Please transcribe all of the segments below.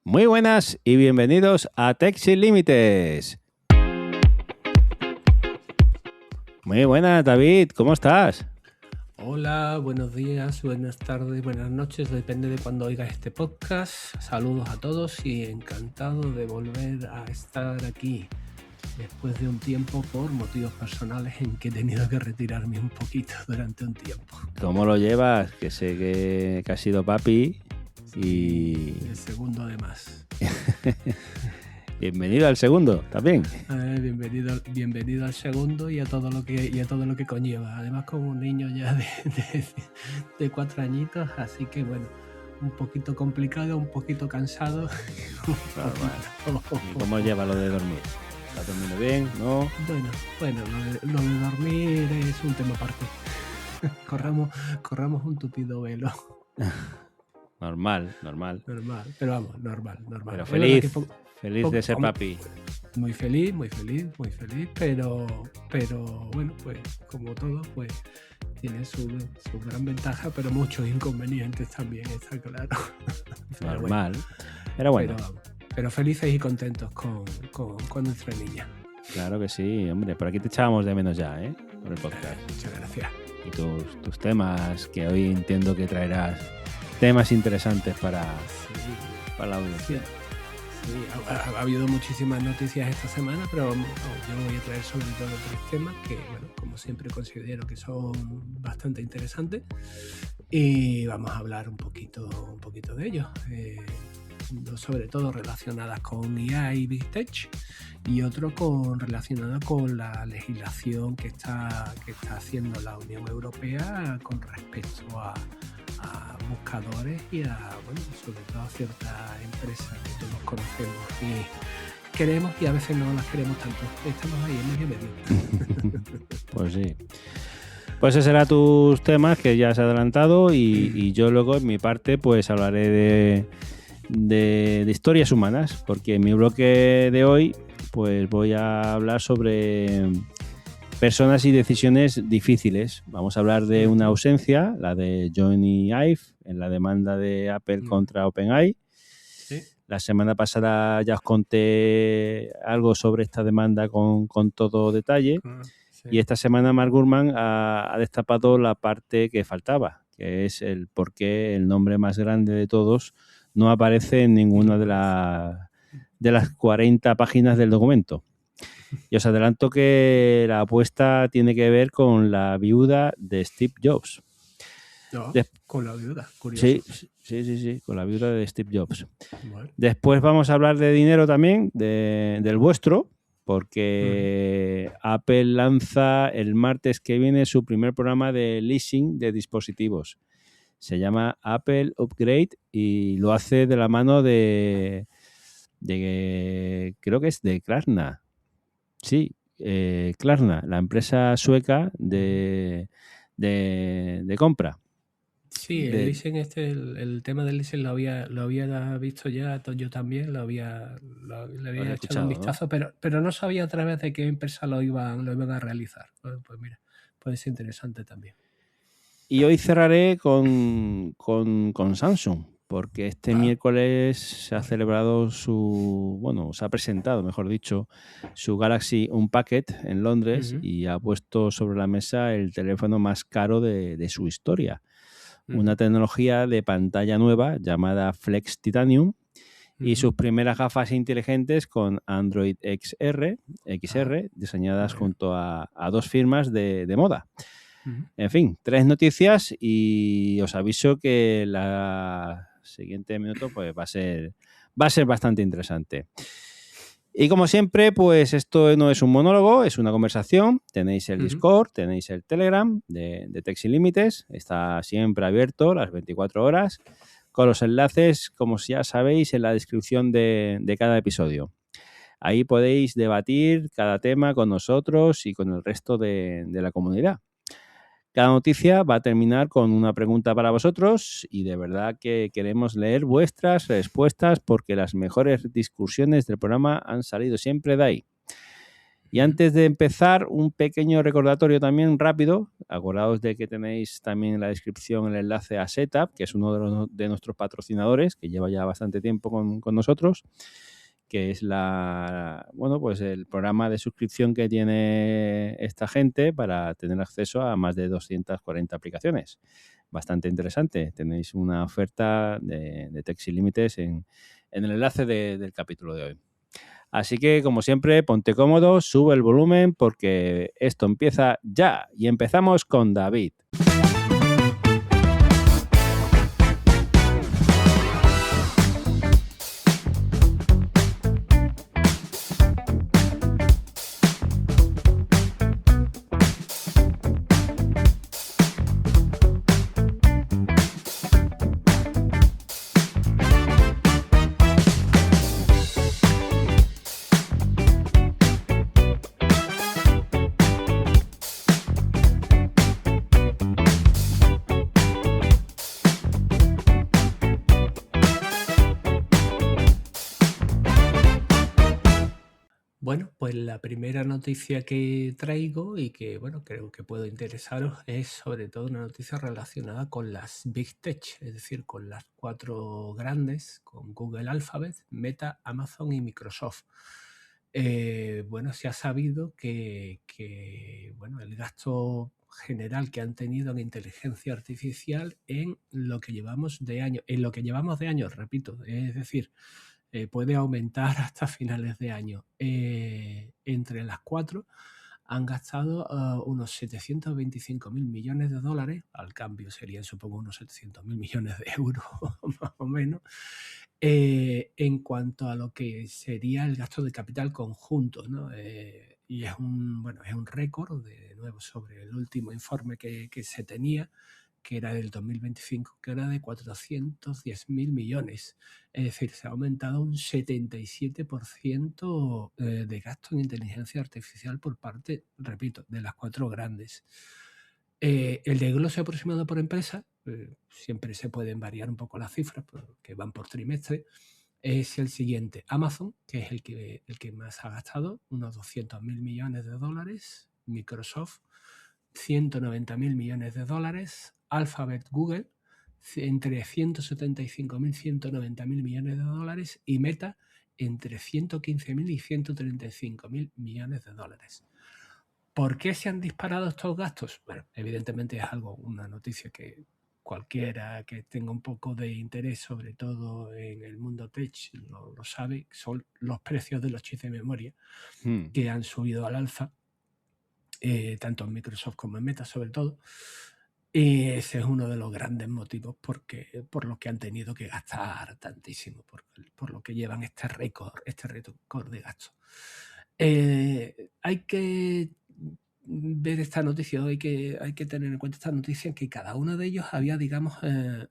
Muy buenas y bienvenidos a Tech Sin Límites. Muy buenas, David, ¿cómo estás? Hola, buenos días, buenas tardes, buenas noches, depende de cuando oigas este podcast. Saludos a todos y encantado de volver a estar aquí después de un tiempo por motivos personales en que he tenido que retirarme un poquito durante un tiempo. ¿Cómo lo llevas? Que sé que has sido papi y... El segundo además. Bienvenido al segundo, también. Bienvenido al segundo y a todo lo que conlleva. Además, como un niño ya de 4 añitos, así que bueno, un poquito complicado, un poquito cansado. ¿Y cómo lleva lo de dormir? ¿Estás durmiendo bien? ¿No? Bueno, lo de dormir es un tema aparte. Corramos un tupido velo. Normal. Pero vamos, normal. Pero feliz de ser papi. Muy feliz, pero bueno, pues como todo, pues tiene su gran ventaja, pero muchos inconvenientes también, está claro. Normal. Pero bueno. Pero felices y contentos con nuestra niña. Claro que sí, hombre. Por aquí te echábamos de menos ya, por el podcast. Muchas gracias. Y tus temas, que hoy entiendo que traerás temas interesantes para la audiencia. Sí, ha habido muchísimas noticias esta semana, pero yo voy a traer sobre todo 3 temas que, bueno, como siempre considero que son bastante interesantes y vamos a hablar un poquito de ellos. Sobre todo relacionadas con IA y Big Tech y otro relacionado con la legislación que está haciendo la Unión Europea con respecto a buscadores y sobre todo a ciertas empresas que todos conocemos y queremos y a veces no las queremos tanto. Estamos ahí en medio. Pues sí. Pues ese serán tus temas que ya has adelantado y yo luego en mi parte pues hablaré de historias humanas, porque en mi bloque de hoy pues voy a hablar sobre personas y decisiones difíciles. Vamos a hablar de una ausencia, la de Johnny Ive, en la demanda de Apple contra OpenAI. ¿Sí? La semana pasada ya os conté algo sobre esta demanda con todo detalle. Sí. Y esta semana Mark Gurman ha destapado la parte que faltaba, que es el por qué el nombre más grande de todos no aparece en ninguna de las 40 páginas del documento. Y os adelanto que la apuesta tiene que ver con la viuda de Steve Jobs. Con la viuda, curioso. Sí, con la viuda de Steve Jobs. Bueno. Después vamos a hablar de dinero también, del vuestro, porque Apple lanza el martes que viene su primer programa de leasing de dispositivos. Se llama Apple Upgrade y lo hace de la mano de creo que es de Klarna. Sí, Klarna, la empresa sueca de compra. Sí, el leasing el tema del leasing lo había visto ya, yo también le había echado un vistazo, ¿no? pero no sabía a través de qué empresa lo iban a realizar. Pues mira, puede ser interesante también. Y hoy cerraré con Samsung, porque este miércoles se ha celebrado se ha presentado, mejor dicho, su Galaxy Unpacked en Londres y ha puesto sobre la mesa el teléfono más caro de su historia. Una tecnología de pantalla nueva llamada Flex Titanium y sus primeras gafas inteligentes con Android XR diseñadas junto a 2 firmas de moda. En fin, 3 noticias y os aviso que la siguiente minuto pues va a ser bastante interesante. Y como siempre, pues esto no es un monólogo, es una conversación. Tenéis el Discord, tenéis el Telegram de Tech Sin Límites. Está siempre abierto las 24 horas con los enlaces, como ya sabéis, en la descripción de cada episodio. Ahí podéis debatir cada tema con nosotros y con el resto de la comunidad. Cada noticia va a terminar con una pregunta para vosotros y de verdad que queremos leer vuestras respuestas porque las mejores discusiones del programa han salido siempre de ahí. Y antes de empezar, un pequeño recordatorio también rápido. Acordaos de que tenéis también en la descripción el enlace a Setup, que es uno de nuestros patrocinadores, que lleva ya bastante tiempo con nosotros, que es pues el programa de suscripción que tiene esta gente para tener acceso a más de 240 aplicaciones. Bastante interesante. Tenéis una oferta de Tex Ilímites en el enlace del capítulo de hoy. Así que, como siempre, ponte cómodo, sube el volumen porque esto empieza ya. Y empezamos con David. Bueno, pues la primera noticia que traigo y que, bueno, creo que puede interesaros es sobre todo una noticia relacionada con las Big Tech, es decir, con las 4 grandes, con Google Alphabet, Meta, Amazon y Microsoft. Bueno, se ha sabido que bueno, el gasto general que han tenido en inteligencia artificial en lo que llevamos de año, repito, es decir, puede aumentar hasta finales de año. Entre las 4 han gastado unos 725.000 millones de dólares, al cambio serían supongo unos 700.000 millones de euros más o menos, en cuanto a lo que sería el gasto de capital conjunto, ¿no? Y es un récord, de nuevo, sobre el último informe que se tenía, que era del 2025, que era de 410.000 millones. Es decir, se ha aumentado un 77% de gasto en inteligencia artificial por parte, repito, de las 4 grandes. El desglose aproximado por empresa, siempre se pueden variar un poco las cifras, porque van por trimestre, es el siguiente. Amazon, que es el que más ha gastado, unos 200.000 millones de dólares. Microsoft, 190.000 millones de dólares. Alphabet, Google, entre 175.000 y 190.000 millones de dólares. Y Meta, entre 115.000 y 135.000 millones de dólares. ¿Por qué se han disparado estos gastos? Bueno, evidentemente es una noticia que cualquiera que tenga un poco de interés, sobre todo en el mundo tech, lo sabe. Son los precios de los chips de memoria que han subido al alza, tanto en Microsoft como en Meta sobre todo. Y ese es uno de los grandes motivos por los que han tenido que gastar tantísimo, por lo que llevan este récord de gasto. Hay que ver esta noticia, hay que tener en cuenta esta noticia, en que cada uno de ellos había, digamos,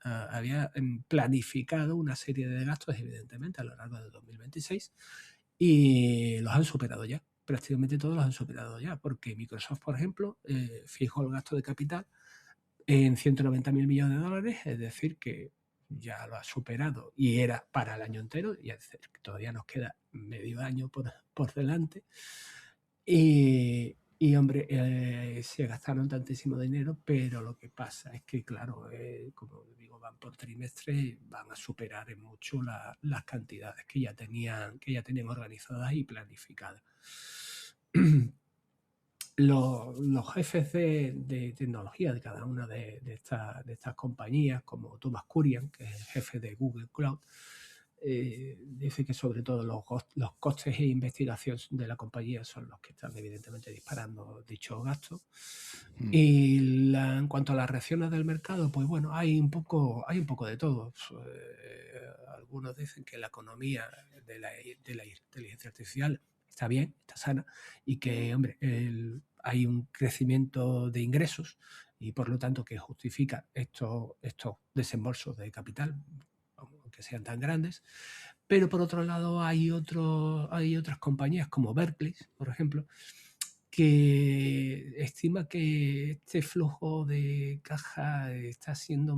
había planificado una serie de gastos, evidentemente, a lo largo del 2026, y los han superado ya. Prácticamente todos los han superado ya, porque Microsoft, por ejemplo, fijó el gasto de capital en 190.000 millones de dólares, es decir, que ya lo ha superado y era para el año entero, y es decir, que todavía nos queda medio año por delante. Y hombre, se gastaron tantísimo dinero, pero lo que pasa es que, claro, como digo, van por trimestre y van a superar en mucho las cantidades que ya tenían organizadas y planificadas. Los jefes de tecnología de cada una de estas compañías, como Thomas Kurian, que es el jefe de Google Cloud, dice que sobre todo los costes e investigación de la compañía son los que están evidentemente disparando dichos gastos. Y en cuanto a las reacciones del mercado, pues bueno, hay un poco de todo. Algunos dicen que la economía de la inteligencia artificial está bien, está sana, y que, hombre, hay un crecimiento de ingresos y por lo tanto que justifica estos desembolsos de capital, aunque sean tan grandes. Pero por otro lado hay otras compañías como Berkeley, por ejemplo, que estima que este flujo de caja está siendo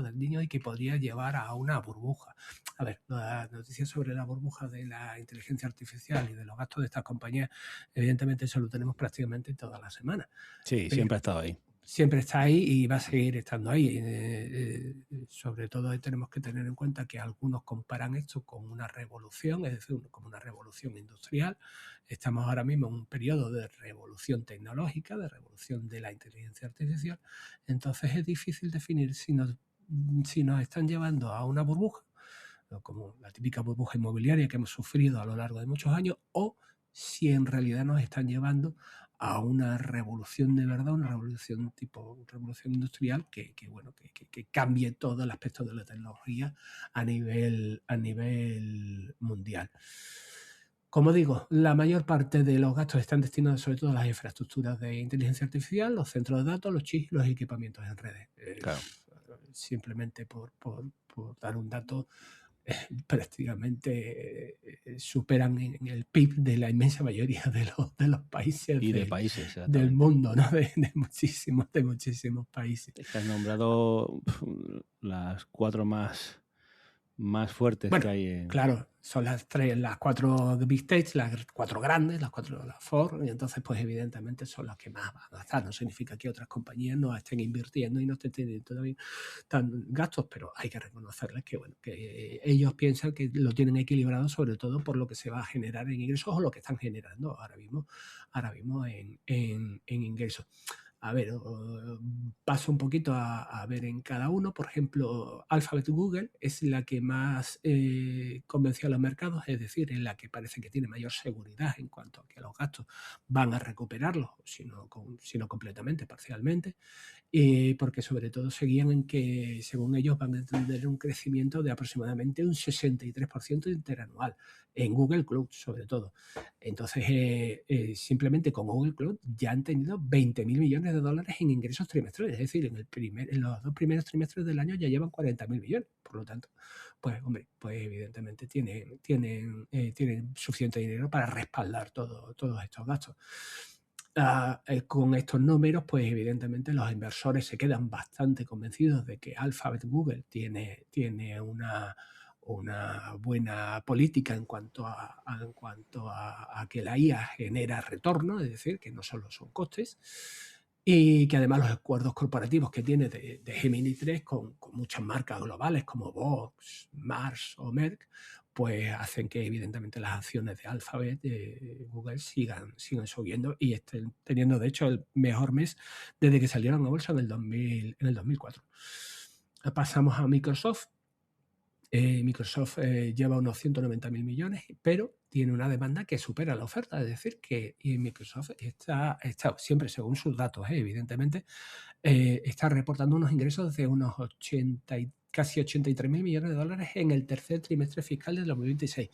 del niño y que podría llevar a una burbuja. A ver, las noticias sobre la burbuja de la inteligencia artificial y de los gastos de estas compañías, evidentemente eso lo tenemos prácticamente todas las semanas. Sí, siempre ha estado ahí. Siempre está ahí y va a seguir estando ahí. Sobre todo tenemos que tener en cuenta que algunos comparan esto con una revolución, es decir, como una revolución industrial. Estamos ahora mismo en un periodo de revolución tecnológica, de revolución de la inteligencia artificial. Entonces es difícil definir si nos están llevando a una burbuja, como la típica burbuja inmobiliaria que hemos sufrido a lo largo de muchos años, o si en realidad nos están llevando a una revolución de verdad, una revolución tipo revolución industrial que cambie todo el aspecto de la tecnología a nivel mundial. Como digo, la mayor parte de los gastos están destinados sobre todo a las infraestructuras de inteligencia artificial, los centros de datos, los chips y los equipamientos en redes. Claro. Simplemente por dar un dato, prácticamente superan en el PIB de la inmensa mayoría de los países y de países del mundo, ¿no? de muchísimos países. Has nombrado las 4 más fuertes que hay. Claro, son las 4 Big Techs, las 4 grandes, las 4, y entonces pues evidentemente son las que más van a gastar. No significa que otras compañías no estén invirtiendo y no estén teniendo todavía tan gastos, pero hay que reconocerles que ellos piensan que lo tienen equilibrado, sobre todo por lo que se va a generar en ingresos o lo que están generando ahora mismo en ingresos. A ver, paso un poquito a ver en cada uno. Por ejemplo, Alphabet Google es la que más convenció a los mercados, es decir, es la que parece que tiene mayor seguridad en cuanto a que los gastos van a recuperarlos, sino completamente, parcialmente, porque sobre todo seguían en que, según ellos, van a tener un crecimiento de aproximadamente un 63% interanual en Google Cloud, sobre todo. Entonces, simplemente con Google Cloud ya han tenido 20.000 millones de dólares en ingresos trimestrales, es decir, en los 2 primeros trimestres del año ya llevan 40.000 millones. Por lo tanto, pues hombre, pues evidentemente tienen suficiente dinero para respaldar todos estos gastos. Con estos números, pues evidentemente los inversores se quedan bastante convencidos de que Alphabet Google tiene una buena política en cuanto a que la IA genera retorno, es decir, que no solo son costes, y que además los acuerdos corporativos que tiene de Gemini 3 con muchas marcas globales como Box, Mars o Merck, pues hacen que evidentemente las acciones de Alphabet, de Google, sigan subiendo y estén teniendo, de hecho, el mejor mes desde que salieron a bolsa en el 2004. Pasamos a Microsoft. Microsoft lleva unos 190.000 millones, pero tiene una demanda que supera la oferta. Es decir, que Microsoft está siempre, según sus datos, evidentemente, está reportando unos ingresos de unos casi 83.000 millones de dólares en el tercer trimestre fiscal del 2026,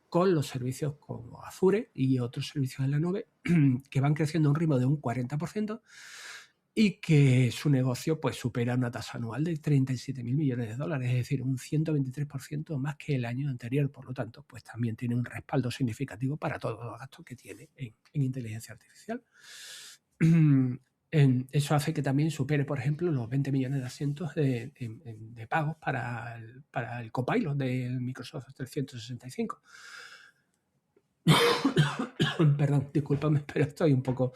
con los servicios como Azure y otros servicios en la nube que van creciendo a un ritmo de un 40%, y que su negocio pues supera una tasa anual de 37.000 millones de dólares, es decir, un 123% más que el año anterior. Por lo tanto, pues también tiene un respaldo significativo para todos los gastos que tiene en inteligencia artificial. Eso hace que también supere, por ejemplo, los 20 millones de asientos de pagos para el Copilot de Microsoft 365. Perdón, discúlpame, pero estoy un poco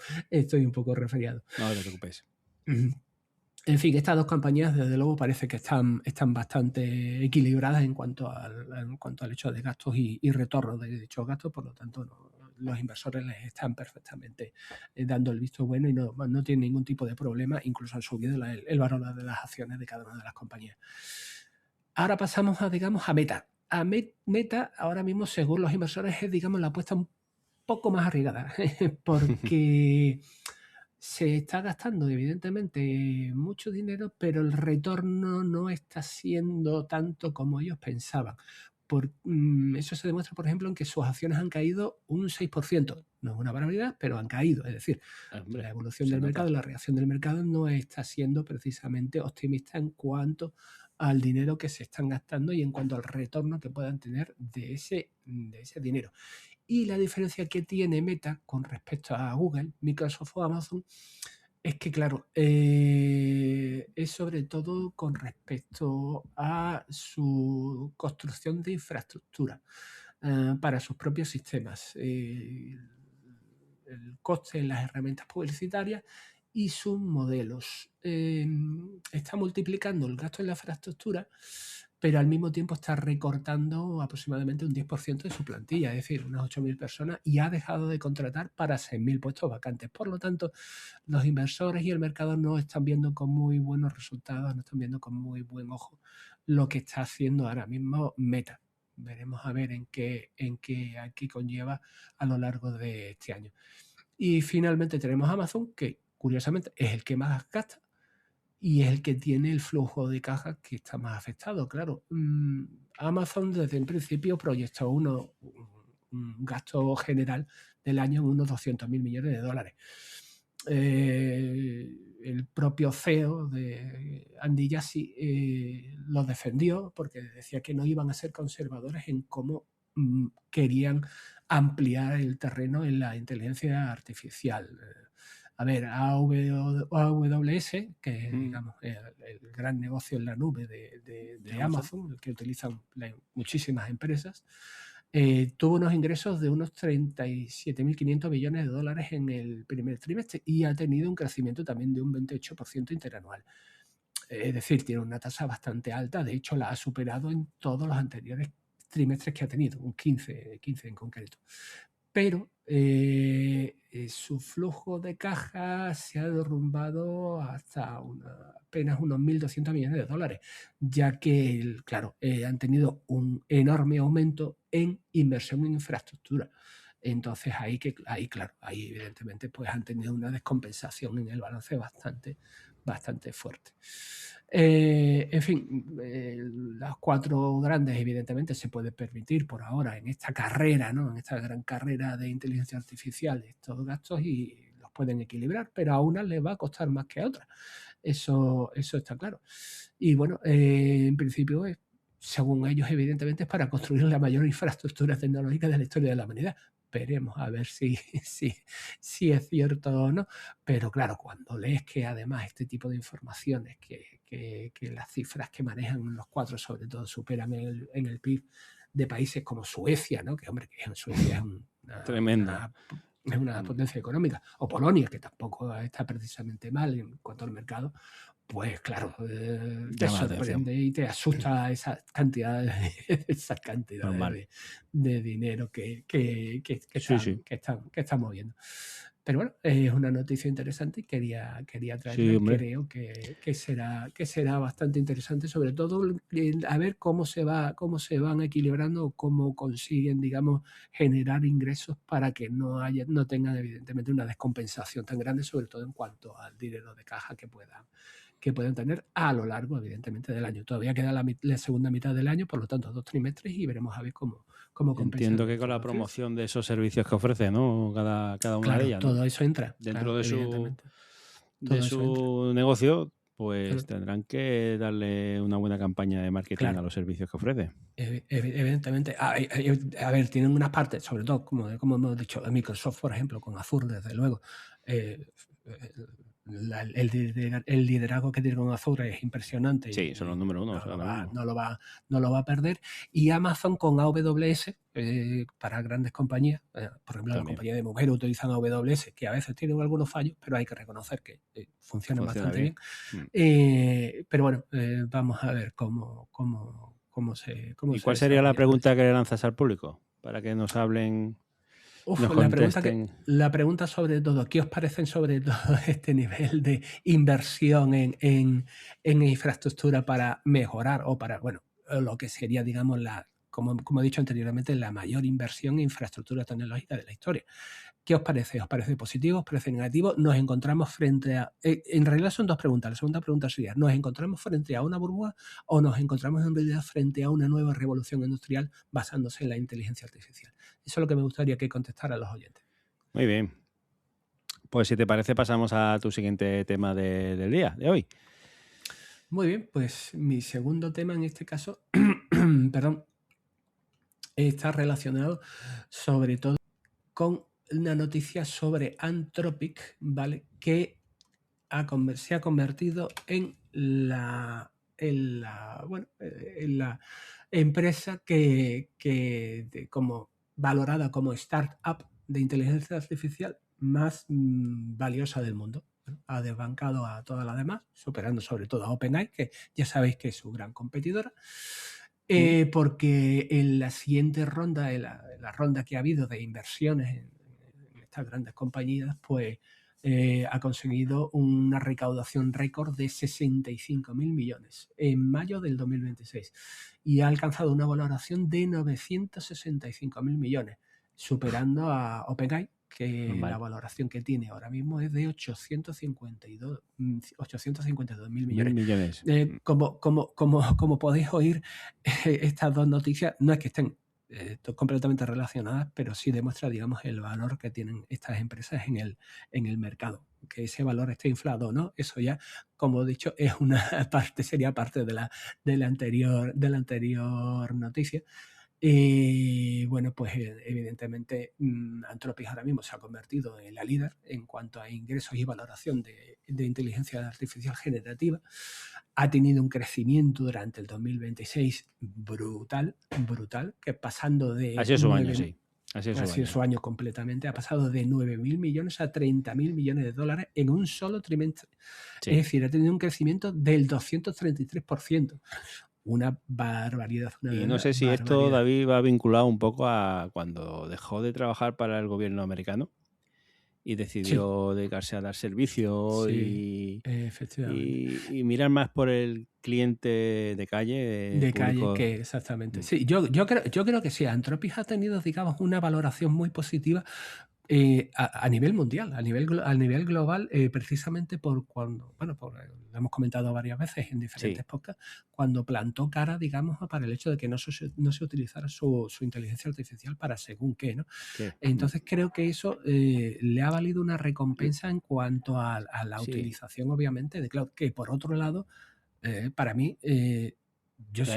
resfriado. No te preocupes. En fin, estas dos compañías, desde luego, parece que están bastante equilibradas en cuanto al hecho de gastos y retorno de dichos gastos. Por lo tanto, los inversores les están perfectamente dando el visto bueno y no tienen ningún tipo de problema. Incluso han subido el valor de las acciones de cada una de las compañías. Ahora pasamos a Meta. A Meta, ahora mismo, según los inversores, es, digamos, la apuesta un poco más arriesgada, porque se está gastando, evidentemente, mucho dinero, pero el retorno no está siendo tanto como ellos pensaban. Eso se demuestra, por ejemplo, en que sus acciones han caído un 6%. No es una barbaridad, pero han caído. Es decir, la evolución del mercado, la reacción del mercado no está siendo precisamente optimista en cuanto al dinero que se están gastando y en cuanto al retorno que puedan tener de ese dinero. Y la diferencia que tiene Meta con respecto a Google, Microsoft o Amazon es que, claro, es sobre todo con respecto a su construcción de infraestructura para sus propios sistemas. El coste en las herramientas publicitarias y sus modelos. Está multiplicando el gasto en la infraestructura, pero al mismo tiempo está recortando aproximadamente un 10% de su plantilla, es decir, unas 8.000 personas, y ha dejado de contratar para 6.000 puestos vacantes. Por lo tanto, los inversores y el mercado no están viendo con muy buenos resultados, no están viendo con muy buen ojo lo que está haciendo ahora mismo Meta. Veremos a ver en qué aquí conlleva a lo largo de este año. Y finalmente tenemos Amazon, que curiosamente es el que más gasta y es el que tiene el flujo de caja que está más afectado. Claro, Amazon desde el principio proyectó un gasto general del año en unos 200.000 millones de dólares. El propio CEO de Andy Jassy lo defendió porque decía que no iban a ser conservadores en cómo querían ampliar el terreno en la inteligencia artificial. A ver, AWS, que es digamos, el gran negocio en la nube de Amazon, el que utilizan muchísimas empresas, tuvo unos ingresos de unos 37.500 millones de dólares en el primer trimestre y ha tenido un crecimiento también de un 28% interanual. Es decir, tiene una tasa bastante alta, de hecho la ha superado en todos los anteriores trimestres que ha tenido, un 15 en concreto. Pero su flujo de caja se ha derrumbado hasta apenas unos 1.200 millones de dólares, ya que, claro, han tenido un enorme aumento en inversión en infraestructura. Entonces ahí evidentemente pues han tenido una descompensación en el balance bastante fuerte. En fin, las cuatro grandes evidentemente se puede permitir por ahora en esta carrera, ¿no? En esta gran carrera de inteligencia artificial estos gastos y los pueden equilibrar, pero a unas les va a costar más que a otras. Eso está claro. Y bueno, en principio según ellos evidentemente es para construir la mayor infraestructura tecnológica de la historia de la humanidad. Veremos a ver si es cierto o no, pero claro, cuando lees que además este tipo de informaciones, que las cifras que manejan los cuatro sobre todo superan en el PIB de países como Suecia, ¿no? Que hombre, que Suecia es tremenda. Es una potencia económica, o Polonia, que tampoco está precisamente mal en cuanto al mercado, pues claro, te sorprende y te asusta esa cantidad de dinero que están moviendo. Pero bueno, es una noticia interesante y quería traerla. Creo que será bastante interesante, sobre todo a ver cómo se van equilibrando, cómo consiguen, digamos, generar ingresos para que no tengan evidentemente una descompensación tan grande, sobre todo en cuanto al dinero de caja que puedan tener a lo largo, evidentemente, del año. Todavía queda la segunda mitad del año, por lo tanto, 2 trimestres y veremos a ver cómo compensan. Entiendo que con la promoción de esos servicios que ofrece, ¿no? Cada una de ellas, ¿no? Todo eso entra. Dentro de su negocio, pues tendrán que darle una buena campaña de marketing a los servicios que ofrece. Evidentemente. A ver, tienen unas partes, sobre todo, como hemos dicho, Microsoft, por ejemplo, con Azure, desde luego. El liderazgo que tiene con Azure es impresionante. Sí, son los número uno. No lo va a perder. Y Amazon con AWS, para grandes compañías, por ejemplo, la compañía de mujeres utilizan AWS, que a veces tienen algunos fallos, pero hay que reconocer que funcionan bastante bien. Pero bueno, vamos a ver cómo se... ¿Y cuál sería la pregunta que le lanzas al público? Para que nos hablen... La pregunta sobre todo, ¿qué os parecen sobre todo este nivel de inversión en infraestructura para mejorar o para, bueno, lo que sería, digamos, como he dicho anteriormente, la mayor inversión en infraestructura tecnológica de la historia? ¿Qué os parece? ¿Os parece positivo? ¿Os parece negativo? Nos encontramos frente a... en realidad son dos preguntas. La segunda pregunta sería, ¿nos encontramos frente a una burbuja o nos encontramos en realidad frente a una nueva revolución industrial basándose en la inteligencia artificial? Eso es lo que me gustaría que contestaran los oyentes. Muy bien. Pues si te parece pasamos a tu siguiente tema del día de hoy. Muy bien, pues mi segundo tema en este caso, perdón, está relacionado sobre todo con una noticia sobre Anthropic, ¿vale? Que se ha convertido en la empresa como valorada como startup de inteligencia artificial más valiosa del mundo. Ha desbancado a todas las demás, superando sobre todo a OpenAI, que ya sabéis que es su gran competidora. Porque en la siguiente ronda, la ronda que ha habido de inversiones en estas grandes compañías, pues ha conseguido una recaudación récord de 65.000 millones en mayo del 2026 y ha alcanzado una valoración de 965.000 millones, superando a OpenAI, que la valoración que tiene ahora mismo es de 852.000 millones. Como podéis oír, estas dos noticias no es que estén completamente relacionadas, pero sí demuestra, digamos, el valor que tienen estas empresas en el mercado. Que ese valor esté inflado o no, eso ya, como he dicho, es sería parte de la anterior noticia. Y bueno, pues evidentemente Anthropic ahora mismo se ha convertido en la líder en cuanto a ingresos y valoración de inteligencia artificial generativa. Ha tenido un crecimiento durante el 2026 brutal, que pasando de... Ha sido su año, sí. Ha sido su año completamente. Ha pasado de 9.000 millones a 30.000 millones de dólares en un solo trimestre. Sí. Es decir, ha tenido un crecimiento del 233%. Una barbaridad. Y no sé si esto, David, va vinculado un poco a cuando dejó de trabajar para el gobierno americano y decidió dedicarse a dar servicio y mirar más por el cliente de calle. De calle, que exactamente. Sí, yo creo que sí. Anthropic ha tenido, digamos, una valoración muy positiva a nivel mundial, a nivel global, precisamente por cuando, bueno, lo hemos comentado varias veces en diferentes podcasts, cuando plantó cara, digamos, para el hecho de que no se utilizara su inteligencia artificial para según qué, ¿no? Entonces creo que eso le ha valido una recompensa en cuanto a la utilización, obviamente, de cloud, que por otro lado, para mí,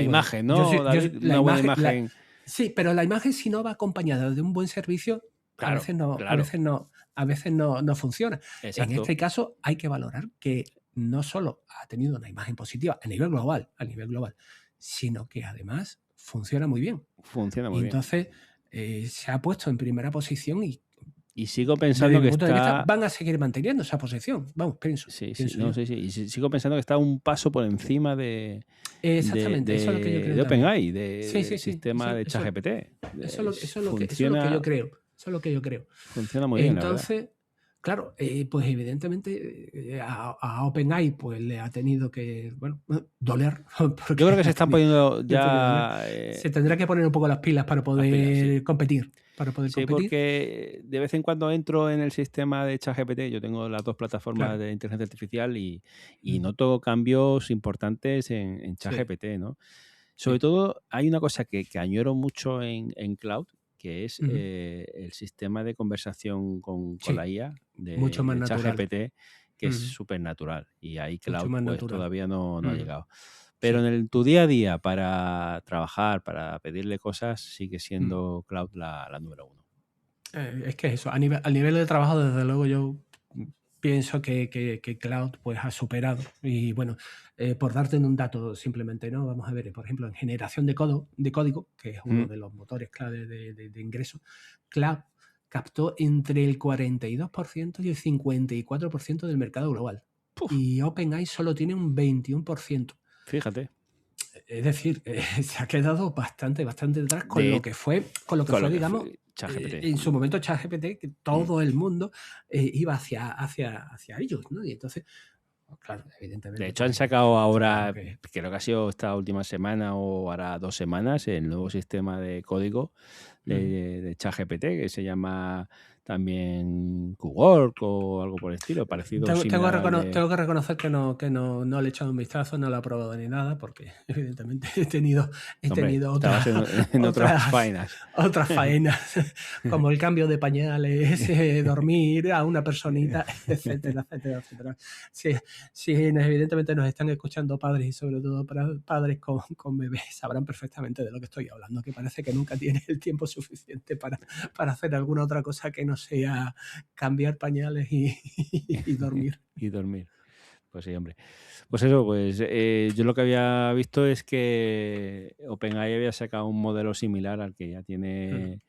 imagen, ¿no? Una buena imagen. Sí, pero la imagen, si no va acompañada de un buen servicio, claro, a veces no funciona. Exacto. En este caso hay que valorar que no solo ha tenido una imagen positiva a nivel global, sino que además funciona muy bien. Funciona muy bien. Entonces se ha puesto en primera posición y sigo pensando que van a seguir manteniendo esa posición. Vamos, pienso. Sí. Y sigo pensando que está un paso por encima de eso es lo que yo creo de OpenAI, del sistema de ChatGPT. Eso es lo que yo creo. Eso es lo que yo creo. Funciona muy bien. Entonces, claro, pues evidentemente a OpenAI pues le ha tenido que, doler. Yo creo que se están poniendo ya... se tendrá que poner un poco las pilas para poder competir. Porque de vez en cuando entro en el sistema de ChatGPT, yo tengo las dos plataformas de inteligencia artificial y noto cambios importantes en ChatGPT, ¿no? Sobre todo, hay una cosa que añoro mucho en Cloud, que es el sistema de conversación con la IA de ChatGPT, que es súper natural. Y ahí Cloud pues, todavía no ha llegado. Pero en tu día a día, para trabajar, para pedirle cosas, sigue siendo Cloud la número uno. Es que eso, al nivel de trabajo, desde luego, yo pienso que Cloud pues, ha superado. Y bueno, por darte un dato simplemente, ¿no? Vamos a ver, por ejemplo, en generación de código, que es uno de los motores clave de ingreso, Cloud captó entre el 42% y el 54% del mercado global. Y OpenAI solo tiene un 21%. Fíjate. Es decir, se ha quedado bastante detrás con lo que fue, digamos, en su momento ChatGPT, que todo el mundo iba hacia ellos, ¿no? Y entonces, claro, evidentemente... De hecho, han sacado ahora, creo que ha sido esta última semana o ahora 2 semanas, el nuevo sistema de código de ChatGPT, que se llama también QWork o algo por el estilo, parecido similar al de... Tengo que reconocer que no le he echado un vistazo, no lo he probado ni nada, porque evidentemente he tenido Hombre, otras, estabas en otras faenas. otras faenas, como el cambio de pañales, dormir a una personita, etcétera, etcétera, etcétera. Sí, evidentemente nos están escuchando padres y sobre todo padres con bebés, sabrán perfectamente de lo que estoy hablando, que parece que nunca tiene el tiempo suficiente para hacer alguna otra cosa que no sea cambiar pañales y dormir. Y dormir. Pues sí, hombre. Pues eso, pues yo lo que había visto es que OpenAI había sacado un modelo similar al que ya tiene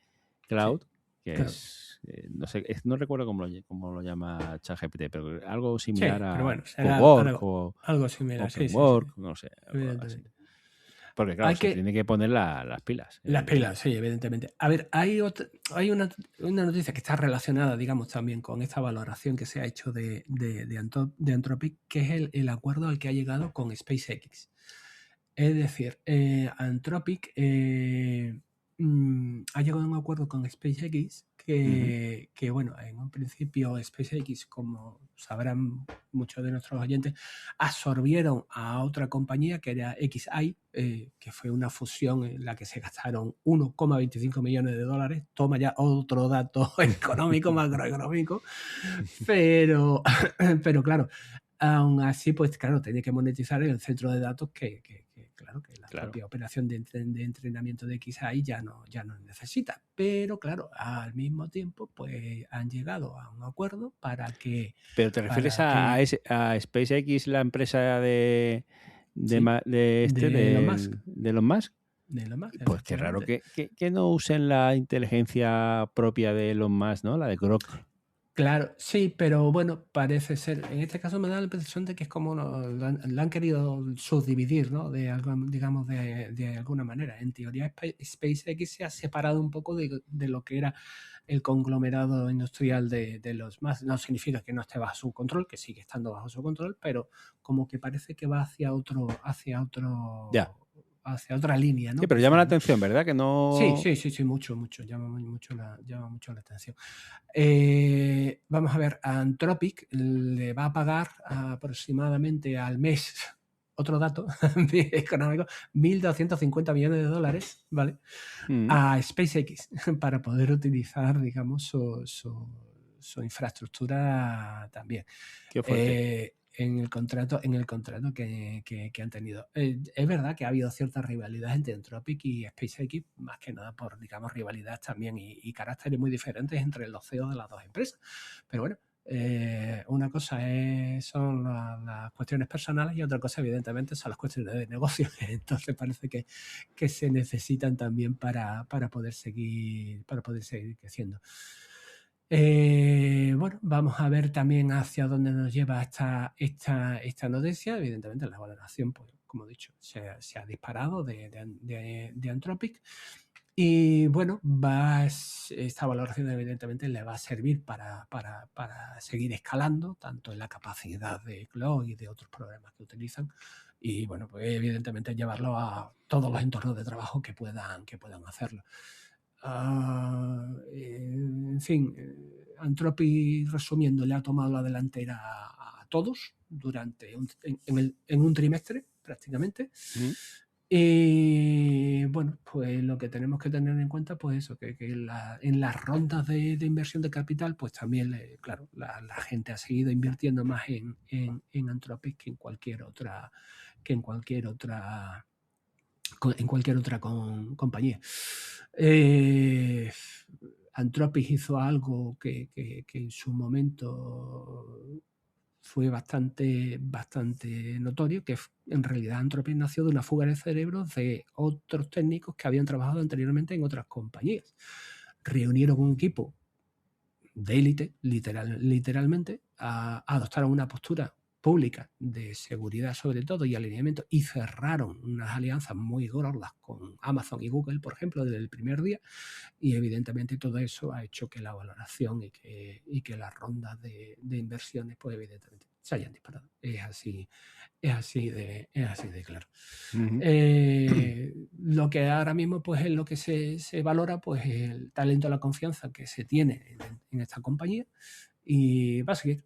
Cloud, Sí, que claro. no sé, no recuerdo cómo lo llama ChatGPT, pero algo similar pero bueno, a será QWork o algo similar. Sí. OpenWork, no sé, algo así. Evidentemente. Porque claro, Hay se que- tiene que poner las pilas. Las pilas, sí, evidentemente. A ver, hay una noticia que está relacionada, digamos, también con esta valoración que se ha hecho de Anthropic, que es el acuerdo al que ha llegado con SpaceX. Es decir, Anthropic ha llegado a un acuerdo con SpaceX que, bueno, en un principio SpaceX, como sabrán muchos de nuestros oyentes, absorbieron a otra compañía que era XI, que fue una fusión en la que se gastaron 1,25 millones de dólares. Toma ya otro dato económico, macroeconómico. Pero claro, aún así, pues claro, tiene que monetizar el centro de datos que la propia operación de entrenamiento de XAI ya no necesita. Pero claro, al mismo tiempo, pues han llegado a un acuerdo para que... ¿Pero te refieres a SpaceX, la empresa de Elon Musk? De Elon Musk? De Elon Musk, Pues qué raro que no usen la inteligencia propia de Elon Musk, ¿no? La de Grok. Claro, sí, pero bueno, parece ser, en este caso me da la impresión de que es como la han querido subdividir, ¿no? Digamos, de alguna manera. En teoría, SpaceX se ha separado un poco de lo que era el conglomerado industrial de los más. No significa que no esté bajo su control, que sigue estando bajo su control, pero como que parece que va hacia otro, Ya. hacia otra línea, ¿no? Sí, pero Quizá, llama la ¿no? atención, ¿verdad? Que no... Sí, mucho, llama mucho la atención. Vamos a ver, a Anthropic le va a pagar aproximadamente al mes, otro dato económico, 1.250 millones de dólares, ¿vale? A SpaceX para poder utilizar, digamos, su infraestructura también. Qué fuerte. En el contrato que han tenido. Es verdad que ha habido cierta rivalidad entre Anthropic y SpaceX, más que nada por, digamos, rivalidad también y caracteres muy diferentes entre los CEOs de las dos empresas. Pero bueno, una cosa son las cuestiones personales y otra cosa, evidentemente, son las cuestiones de negocio. Entonces parece que se necesitan también para poder seguir creciendo. Bueno, vamos a ver también hacia dónde nos lleva esta noticia. Evidentemente, la valoración, pues, como he dicho, se ha disparado de Anthropic. Y bueno, esta valoración evidentemente le va a servir para seguir escalando, tanto en la capacidad de Cloud y de otros programas que utilizan. Y bueno, pues evidentemente llevarlo a todos los entornos de trabajo que puedan hacerlo. En fin, Anthropic, resumiendo, le ha tomado la delantera a todos durante en un trimestre prácticamente. Y bueno, pues lo que tenemos que tener en cuenta, pues eso, que en las rondas de inversión de capital, pues también, claro, la gente ha seguido invirtiendo más en Anthropic que en cualquier otra compañía. Anthropic hizo algo que en su momento fue bastante notorio, que en realidad Anthropic nació de una fuga de cerebros de otros técnicos que habían trabajado anteriormente en otras compañías. Reunieron un equipo de élite, literalmente, adoptaron una postura públicas de seguridad sobre todo y alineamiento, y cerraron unas alianzas muy gordas con Amazon y Google, por ejemplo, desde el primer día, y evidentemente todo eso ha hecho que la valoración y que las rondas de inversiones, pues evidentemente se hayan disparado. Es así de claro. Lo que ahora mismo pues es lo que se valora, pues el talento, la confianza que se tiene en esta compañía, y va a seguir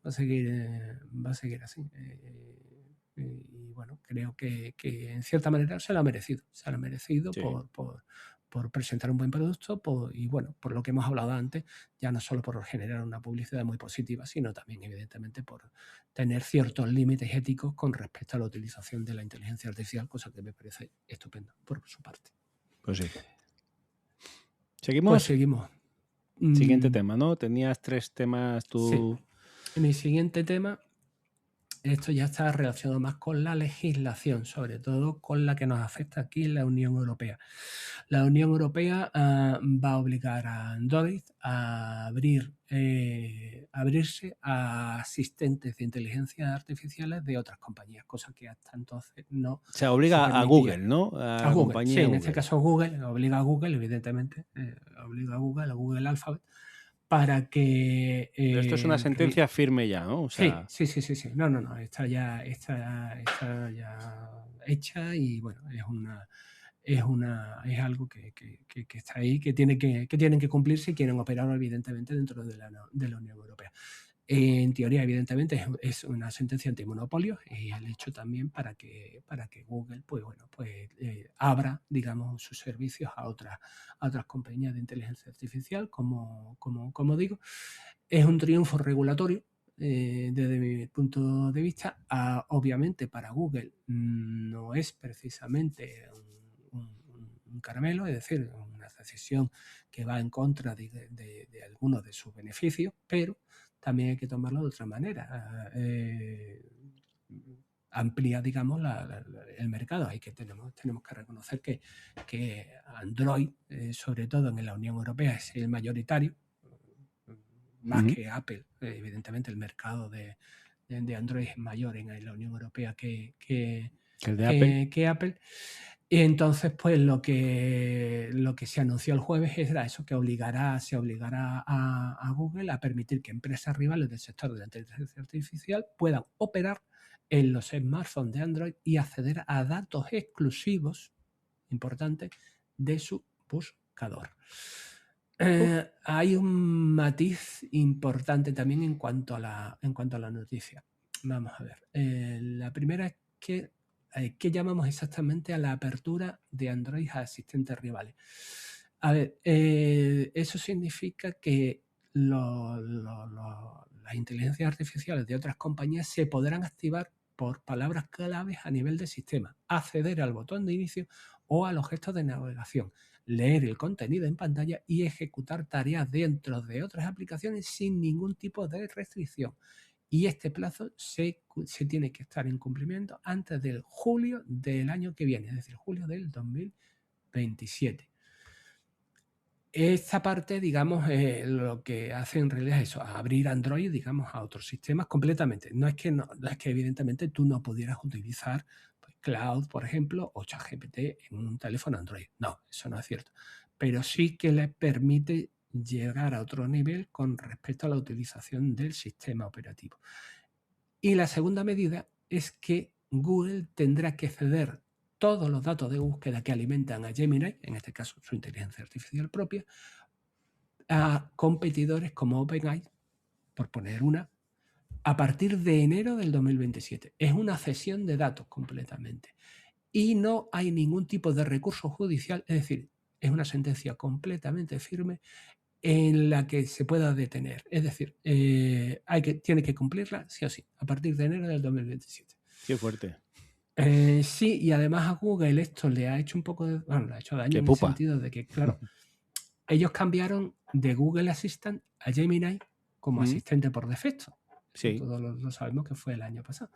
así. Y bueno, creo que en cierta manera se lo ha merecido. Sí. Por presentar un buen producto y bueno, por lo que hemos hablado antes, ya no solo por generar una publicidad muy positiva, sino también evidentemente por tener ciertos límites éticos con respecto a la utilización de la inteligencia artificial, cosa que me parece estupendo por su parte. Pues sí. ¿Seguimos? Pues seguimos. Siguiente tema, ¿no? Tenías 3 temas tú. Sí. Mi siguiente tema, esto ya está relacionado más con la legislación, sobre todo con la que nos afecta aquí en la Unión Europea. La Unión Europea va a obligar a Android a abrirse a asistentes de inteligencia artificiales de otras compañías, cosa que hasta entonces no. Se obliga a Google, ¿no? A Google, sí, en este caso Google, obliga a Google, evidentemente, obliga a Google Alphabet, para que... Pero esto es una sentencia firme ya, ¿no? O sea... Sí. No, está ya hecha, y bueno, es algo que está ahí, que tienen que cumplir si quieren operar evidentemente dentro de la Unión Europea. En teoría, evidentemente, es una sentencia antimonopolio, y el hecho también para que Google abra, digamos, sus servicios a otras compañías de inteligencia artificial, como digo. Es un triunfo regulatorio desde mi punto de vista. Obviamente para Google no es precisamente un caramelo, es decir, una decisión que va en contra de algunos de sus beneficios, pero también hay que tomarlo de otra manera. Amplía, digamos, el mercado. Tenemos que reconocer que Android, sobre todo en la Unión Europea, es el mayoritario, más que Apple. Evidentemente el mercado de Android es mayor en la Unión Europea que el de Apple. Y entonces, pues lo que se anunció el jueves era eso, que se obligará a Google a permitir que empresas rivales del sector de la inteligencia artificial puedan operar en los smartphones de Android y acceder a datos exclusivos, importantes, de su buscador. Hay un matiz importante también en cuanto a la noticia. Vamos a ver. La primera es que ¿qué llamamos exactamente a la apertura de Android a asistentes rivales? A ver, eso significa que las inteligencias artificiales de otras compañías se podrán activar por palabras claves a nivel de sistema, acceder al botón de inicio o a los gestos de navegación, leer el contenido en pantalla y ejecutar tareas dentro de otras aplicaciones sin ningún tipo de restricción. Y este plazo se tiene que estar en cumplimiento antes del julio del año que viene, es decir, julio del 2027. Esta parte, digamos, lo que hace en realidad es eso, abrir Android, digamos, a otros sistemas completamente. No es que evidentemente tú no pudieras utilizar Cloud, por ejemplo, o ChatGPT en un teléfono Android. No, eso no es cierto. Pero sí que les permite llegar a otro nivel con respecto a la utilización del sistema operativo. Y la segunda medida es que Google tendrá que ceder todos los datos de búsqueda que alimentan a Gemini, en este caso su inteligencia artificial propia, a competidores como OpenAI, por poner una, a partir de enero del 2027. Es una cesión de datos completamente. Y no hay ningún tipo de recurso judicial, es decir, es una sentencia completamente firme en la que se pueda detener. Es decir, tiene que cumplirla sí o sí, a partir de enero del 2027. Qué fuerte. Sí, y además a Google esto le ha hecho un poco de... Bueno, le ha hecho daño en el sentido de que, claro, ellos cambiaron de Google Assistant a Gemini como asistente por defecto. Sí. Todos lo sabemos que fue el año pasado.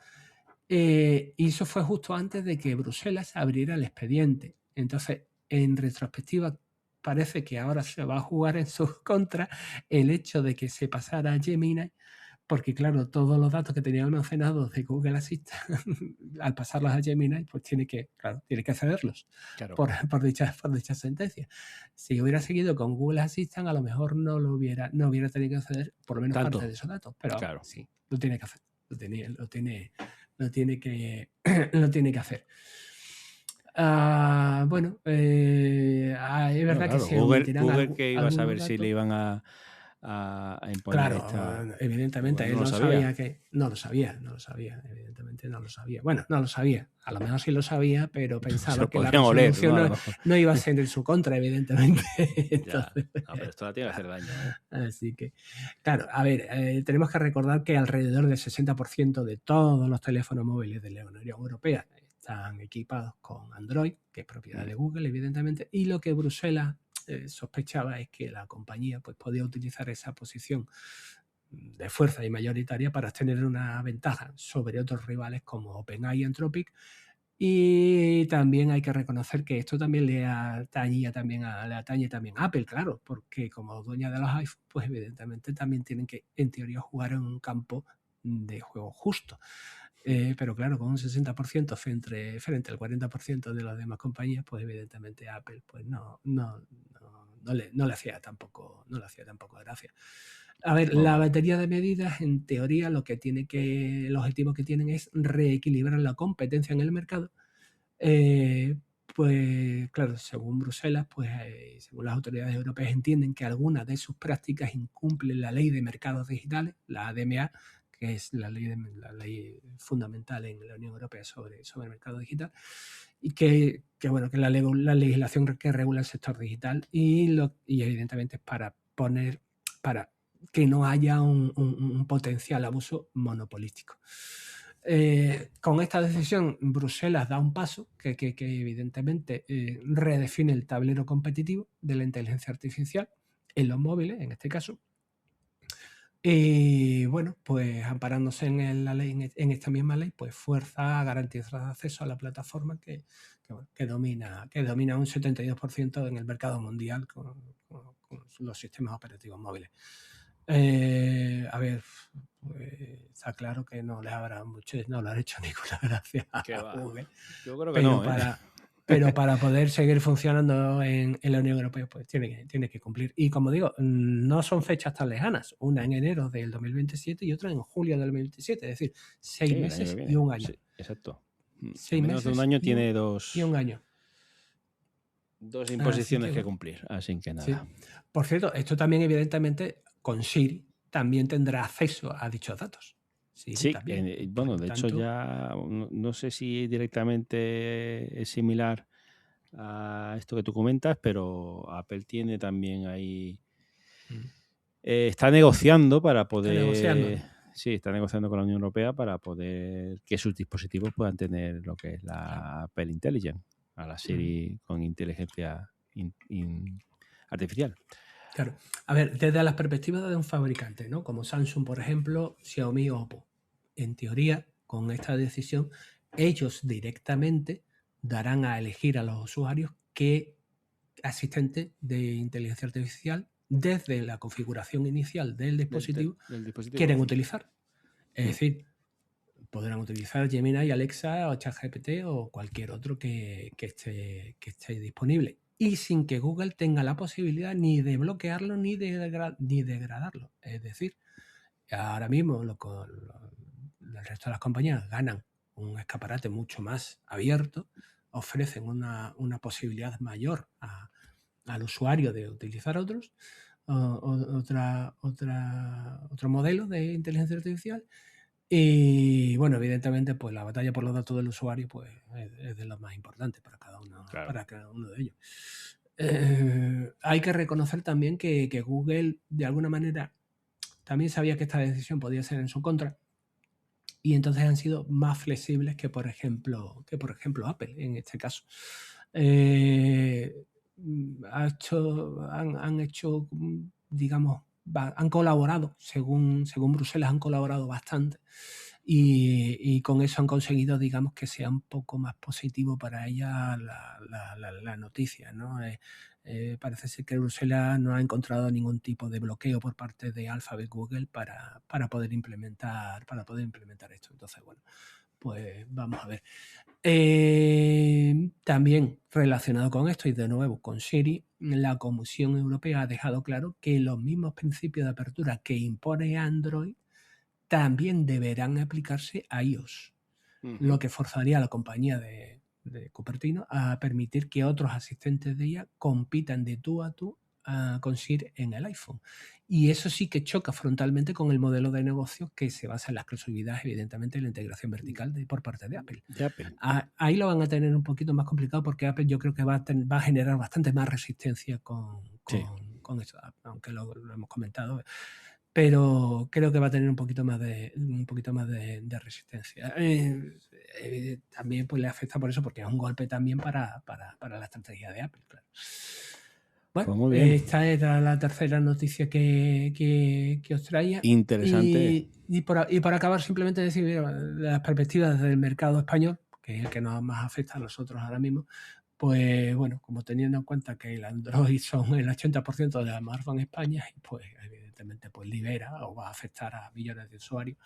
Y eso fue justo antes de que Bruselas abriera el expediente. Entonces, en retrospectiva, parece que ahora se va a jugar en su contra el hecho de que se pasara a Gemini, porque claro, todos los datos que tenía almacenados de Google Assistant, al pasarlos a Gemini, pues tiene que cederlos Claro. por dicha sentencia. Si hubiera seguido con Google Assistant, a lo mejor no hubiera tenido que ceder por lo menos Tanto. parte de esos datos, pero Claro. sí, lo tiene que hacer, lo tiene que hacer. Bueno, es verdad que se omitirán Google que iba a saber algunos si le datos. iban a imponer Claro, esta... evidentemente, Igual él no lo no sabía. sabía que... No lo sabía, evidentemente no lo sabía. Bueno, no lo sabía, a lo mejor sí lo sabía, pero Se pensaba lo que la podían oler, resolución ¿no? A lo mejor. no iba a ser en su contra, evidentemente. Ya. Entonces, No, pero esto la tiene que hacer daño, ¿eh? así que, claro, a ver, tenemos que recordar que alrededor del 60% de todos los teléfonos móviles de la Unión Europea están equipados con Android, que es propiedad de Google, evidentemente, y lo que Bruselas sospechaba es que la compañía pues, podía utilizar esa posición de fuerza y mayoritaria para tener una ventaja sobre otros rivales como OpenAI y Anthropic. Y también hay que reconocer que esto también le atañe también a Apple, claro, porque como dueña de los iPhone, pues evidentemente también tienen que, en teoría, jugar en un campo de juego justo. Pero claro, con un 60% frente al 40% de las demás compañías, pues evidentemente Apple pues no le hacía tampoco gracia. A ver, la batería de medidas, en teoría, el objetivo que tienen es reequilibrar la competencia en el mercado. Pues claro, según Bruselas, pues según las autoridades europeas entienden que algunas de sus prácticas incumplen la ley de mercados digitales, la ADMA, que es la ley fundamental en la Unión Europea sobre el mercado digital, y que bueno, que la legislación que regula el sector digital y evidentemente es para que no haya un potencial abuso monopolístico. Con esta decisión, Bruselas da un paso que evidentemente redefine el tablero competitivo de la inteligencia artificial en los móviles, en este caso. Y bueno, pues amparándose en la ley, en esta misma ley, pues fuerza a garantizar acceso a la plataforma que domina un 72% en el mercado mundial con los sistemas operativos móviles. A ver, pues está claro que no le habrá hecho ninguna gracia a Google. Yo creo que no, pero para poder seguir funcionando en la Unión Europea, pues tiene que cumplir. Y como digo, no son fechas tan lejanas. Una en enero del 2027 y otra en julio del 2027. Es decir, 6 meses y un año. Sí, exacto. 6 meses de un año tiene y un año. Dos imposiciones que cumplir, así que nada. Sí. Por cierto, esto también evidentemente con Siri también tendrá acceso a dichos datos. Sí, bueno, de hecho ya no sé si directamente es similar a esto que tú comentas, pero Apple tiene también ahí... está negociando para poder... Sí, está negociando con la Unión Europea para poder que sus dispositivos puedan tener lo que es la Apple Intelligence, a la Siri con inteligencia artificial. Claro. A ver, desde las perspectivas de un fabricante, ¿no? Como Samsung, por ejemplo, Xiaomi o Oppo. En teoría, con esta decisión, ellos directamente darán a elegir a los usuarios qué asistente de inteligencia artificial desde la configuración inicial del dispositivo, quieren utilizar. Es decir, podrán utilizar Gemini, Alexa o ChatGPT o cualquier otro que esté disponible. Y sin que Google tenga la posibilidad ni de bloquearlo ni de degradarlo. Es decir, ahora mismo el resto de las compañías ganan un escaparate mucho más abierto, ofrecen una posibilidad mayor al usuario de utilizar otro modelo de inteligencia artificial. Y bueno, evidentemente, pues la batalla por los datos del usuario pues, es de lo más importante para cada uno, para cada uno de ellos. Hay que reconocer también que Google, de alguna manera, también sabía que esta decisión podía ser en su contra. Y entonces han sido más flexibles que, por ejemplo, Apple, en este caso. Han hecho, digamos, han colaborado, según Bruselas, han colaborado bastante y con eso han conseguido, digamos, que sea un poco más positivo para ella la noticia, ¿no? Parece ser que Bruselas no ha encontrado ningún tipo de bloqueo por parte de Alphabet Google para poder implementar esto. Entonces, bueno, pues vamos a ver. También relacionado con esto y de nuevo con Siri, la Comisión Europea ha dejado claro que los mismos principios de apertura que impone Android también deberán aplicarse a iOS, lo que forzaría a la compañía de Cupertino a permitir que otros asistentes de IA compitan de tú a tú con Siri en el iPhone. Y eso sí que choca frontalmente con el modelo de negocio que se basa en la exclusividad, evidentemente, en la integración vertical por parte de Apple. Ahí lo van a tener un poquito más complicado porque Apple yo creo que va a generar bastante más resistencia con esto, aunque lo hemos comentado. Pero creo que va a tener un poquito más de resistencia. También pues le afecta por eso, porque es un golpe también para la estrategia de Apple, claro. Bueno, pues esta era la tercera noticia que os traía. Interesante. Y por acabar, simplemente decir las perspectivas del mercado español, que es el que nos más afecta a nosotros ahora mismo. Pues bueno, como teniendo en cuenta que el Android son el 80% de la smartphone en España, pues evidentemente pues libera o va a afectar a millones de usuarios.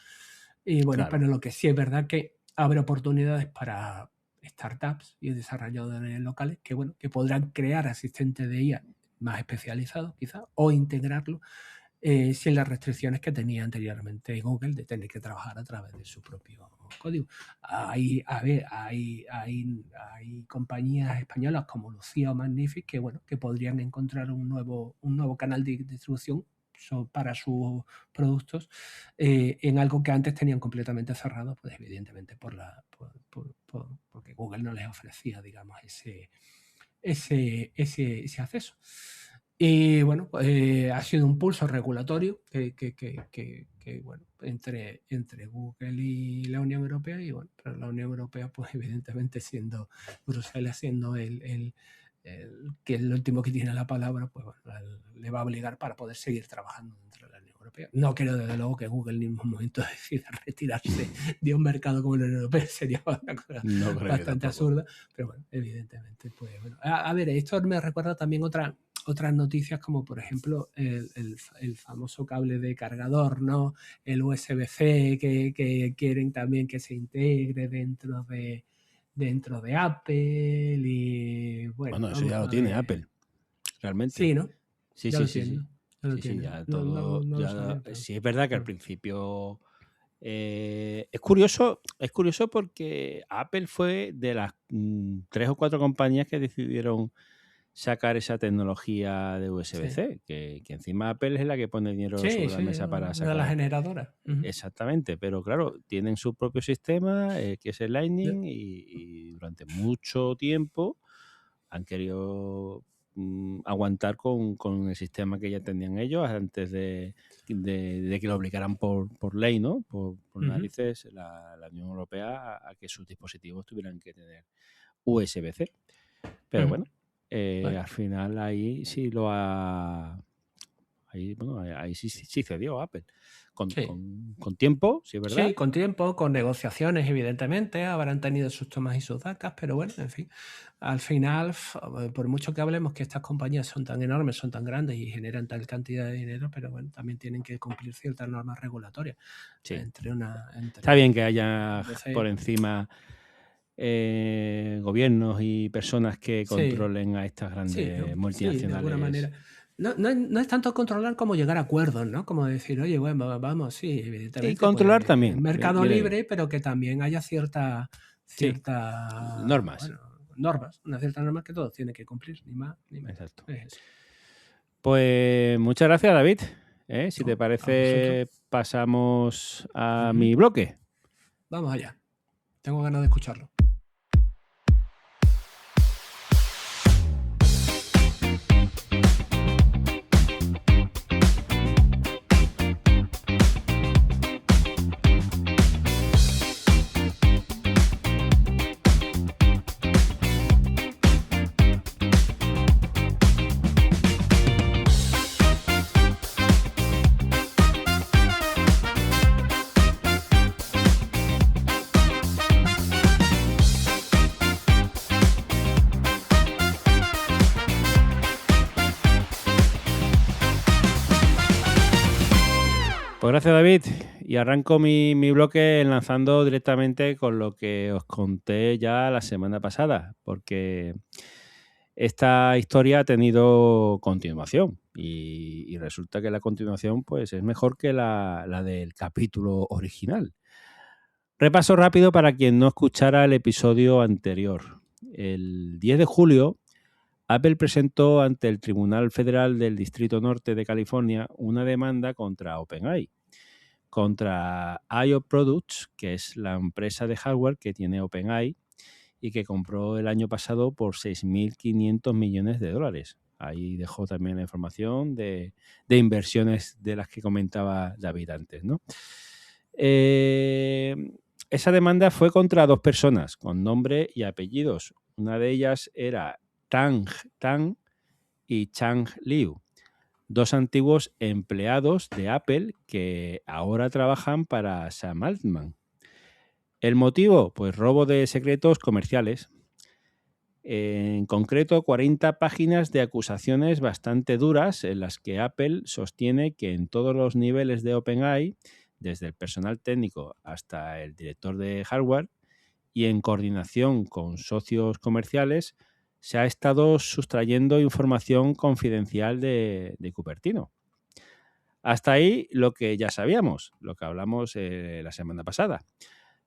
Y bueno, claro. Pero lo que sí es verdad que abre oportunidades para startups y desarrolladores locales que bueno, que podrán crear asistentes de IA más especializados quizás o integrarlo sin las restricciones que tenía anteriormente Google de tener que trabajar a través de su propio código. Hay compañías españolas como Lucía o Magnific que bueno, que podrían encontrar un nuevo canal de distribución para sus productos en algo que antes tenían completamente cerrado, pues evidentemente porque Google no les ofrecía, digamos, ese acceso. Y bueno, ha sido un pulso regulatorio que bueno, entre Google y la Unión Europea, y bueno, pero la Unión Europea, pues evidentemente siendo Bruselas, siendo que el último que tiene la palabra, pues bueno, le va a obligar para poder seguir trabajando dentro de la Unión Europea. No creo desde luego que Google en ningún momento decida retirarse de un mercado como la Unión Europea, sería una cosa bastante absurda, pero bueno, evidentemente, pues bueno. A ver, esto me recuerda también otras noticias como por ejemplo el famoso cable de cargador, ¿no? El USB-C que quieren también que se integre dentro de Apple y bueno, eso ya lo tiene Apple, realmente. Sí, ¿no? Sí. Ya todo. Sí, es verdad que al principio es curioso porque Apple fue de las 3 o 4 compañías que decidieron sacar esa tecnología de USB-C, que encima Apple es la que pone dinero sobre la mesa para sacar. De la generadora. Exactamente, pero claro, tienen su propio sistema, que es el Lightning, y durante mucho tiempo han querido aguantar con el sistema que ya tenían ellos antes de que lo obligaran por ley, ¿no? Por narices la Unión Europea a que sus dispositivos tuvieran que tener USB-C. Pero bueno. Al final ahí sí lo ha... Ahí sí cedió Apple. Con tiempo, sí, ¿verdad? Sí, con tiempo, con negociaciones, evidentemente. Habrán tenido sus tomas y sus dacas, pero bueno, en fin. Al final, por mucho que hablemos que estas compañías son tan enormes, son tan grandes y generan tal cantidad de dinero, pero bueno, también tienen que cumplir ciertas normas regulatorias. Sí. Está bien que haya por encima... gobiernos y personas que controlen a estas grandes multinacionales. De alguna manera. No es tanto controlar como llegar a acuerdos, ¿no? Como decir, oye, bueno, vamos, sí, evidentemente. Y controlar también. Mercado libre, pero que también haya ciertas normas. Bueno, normas, una cierta norma que todos tienen que cumplir, ni más ni menos. Exacto. Pues muchas gracias, David. Si te parece, pasamos a mi bloque. Vamos allá. Tengo ganas de escucharlo. Pues gracias, David. Y arranco mi bloque enlazando directamente con lo que os conté ya la semana pasada, porque esta historia ha tenido continuación y resulta que la continuación pues, es mejor que la del capítulo original. Repaso rápido para quien no escuchara el episodio anterior. El 10 de julio, Apple presentó ante el Tribunal Federal del Distrito Norte de California una demanda contra OpenAI, contra IO Products, que es la empresa de hardware que tiene OpenAI y que compró el año pasado por 6.500 millones de dólares. Ahí dejó también la información de inversiones de las que comentaba David antes, ¿no? Esa demanda fue contra dos personas con nombre y apellidos. Una de ellas era Tang Tang y Chang Liu, dos antiguos empleados de Apple que ahora trabajan para Sam Altman. ¿El motivo? Pues robo de secretos comerciales. En concreto, 40 páginas de acusaciones bastante duras en las que Apple sostiene que en todos los niveles de OpenAI, desde el personal técnico hasta el director de hardware, y en coordinación con socios comerciales, se ha estado sustrayendo información confidencial de Cupertino. Hasta ahí lo que ya sabíamos, lo que hablamos la semana pasada.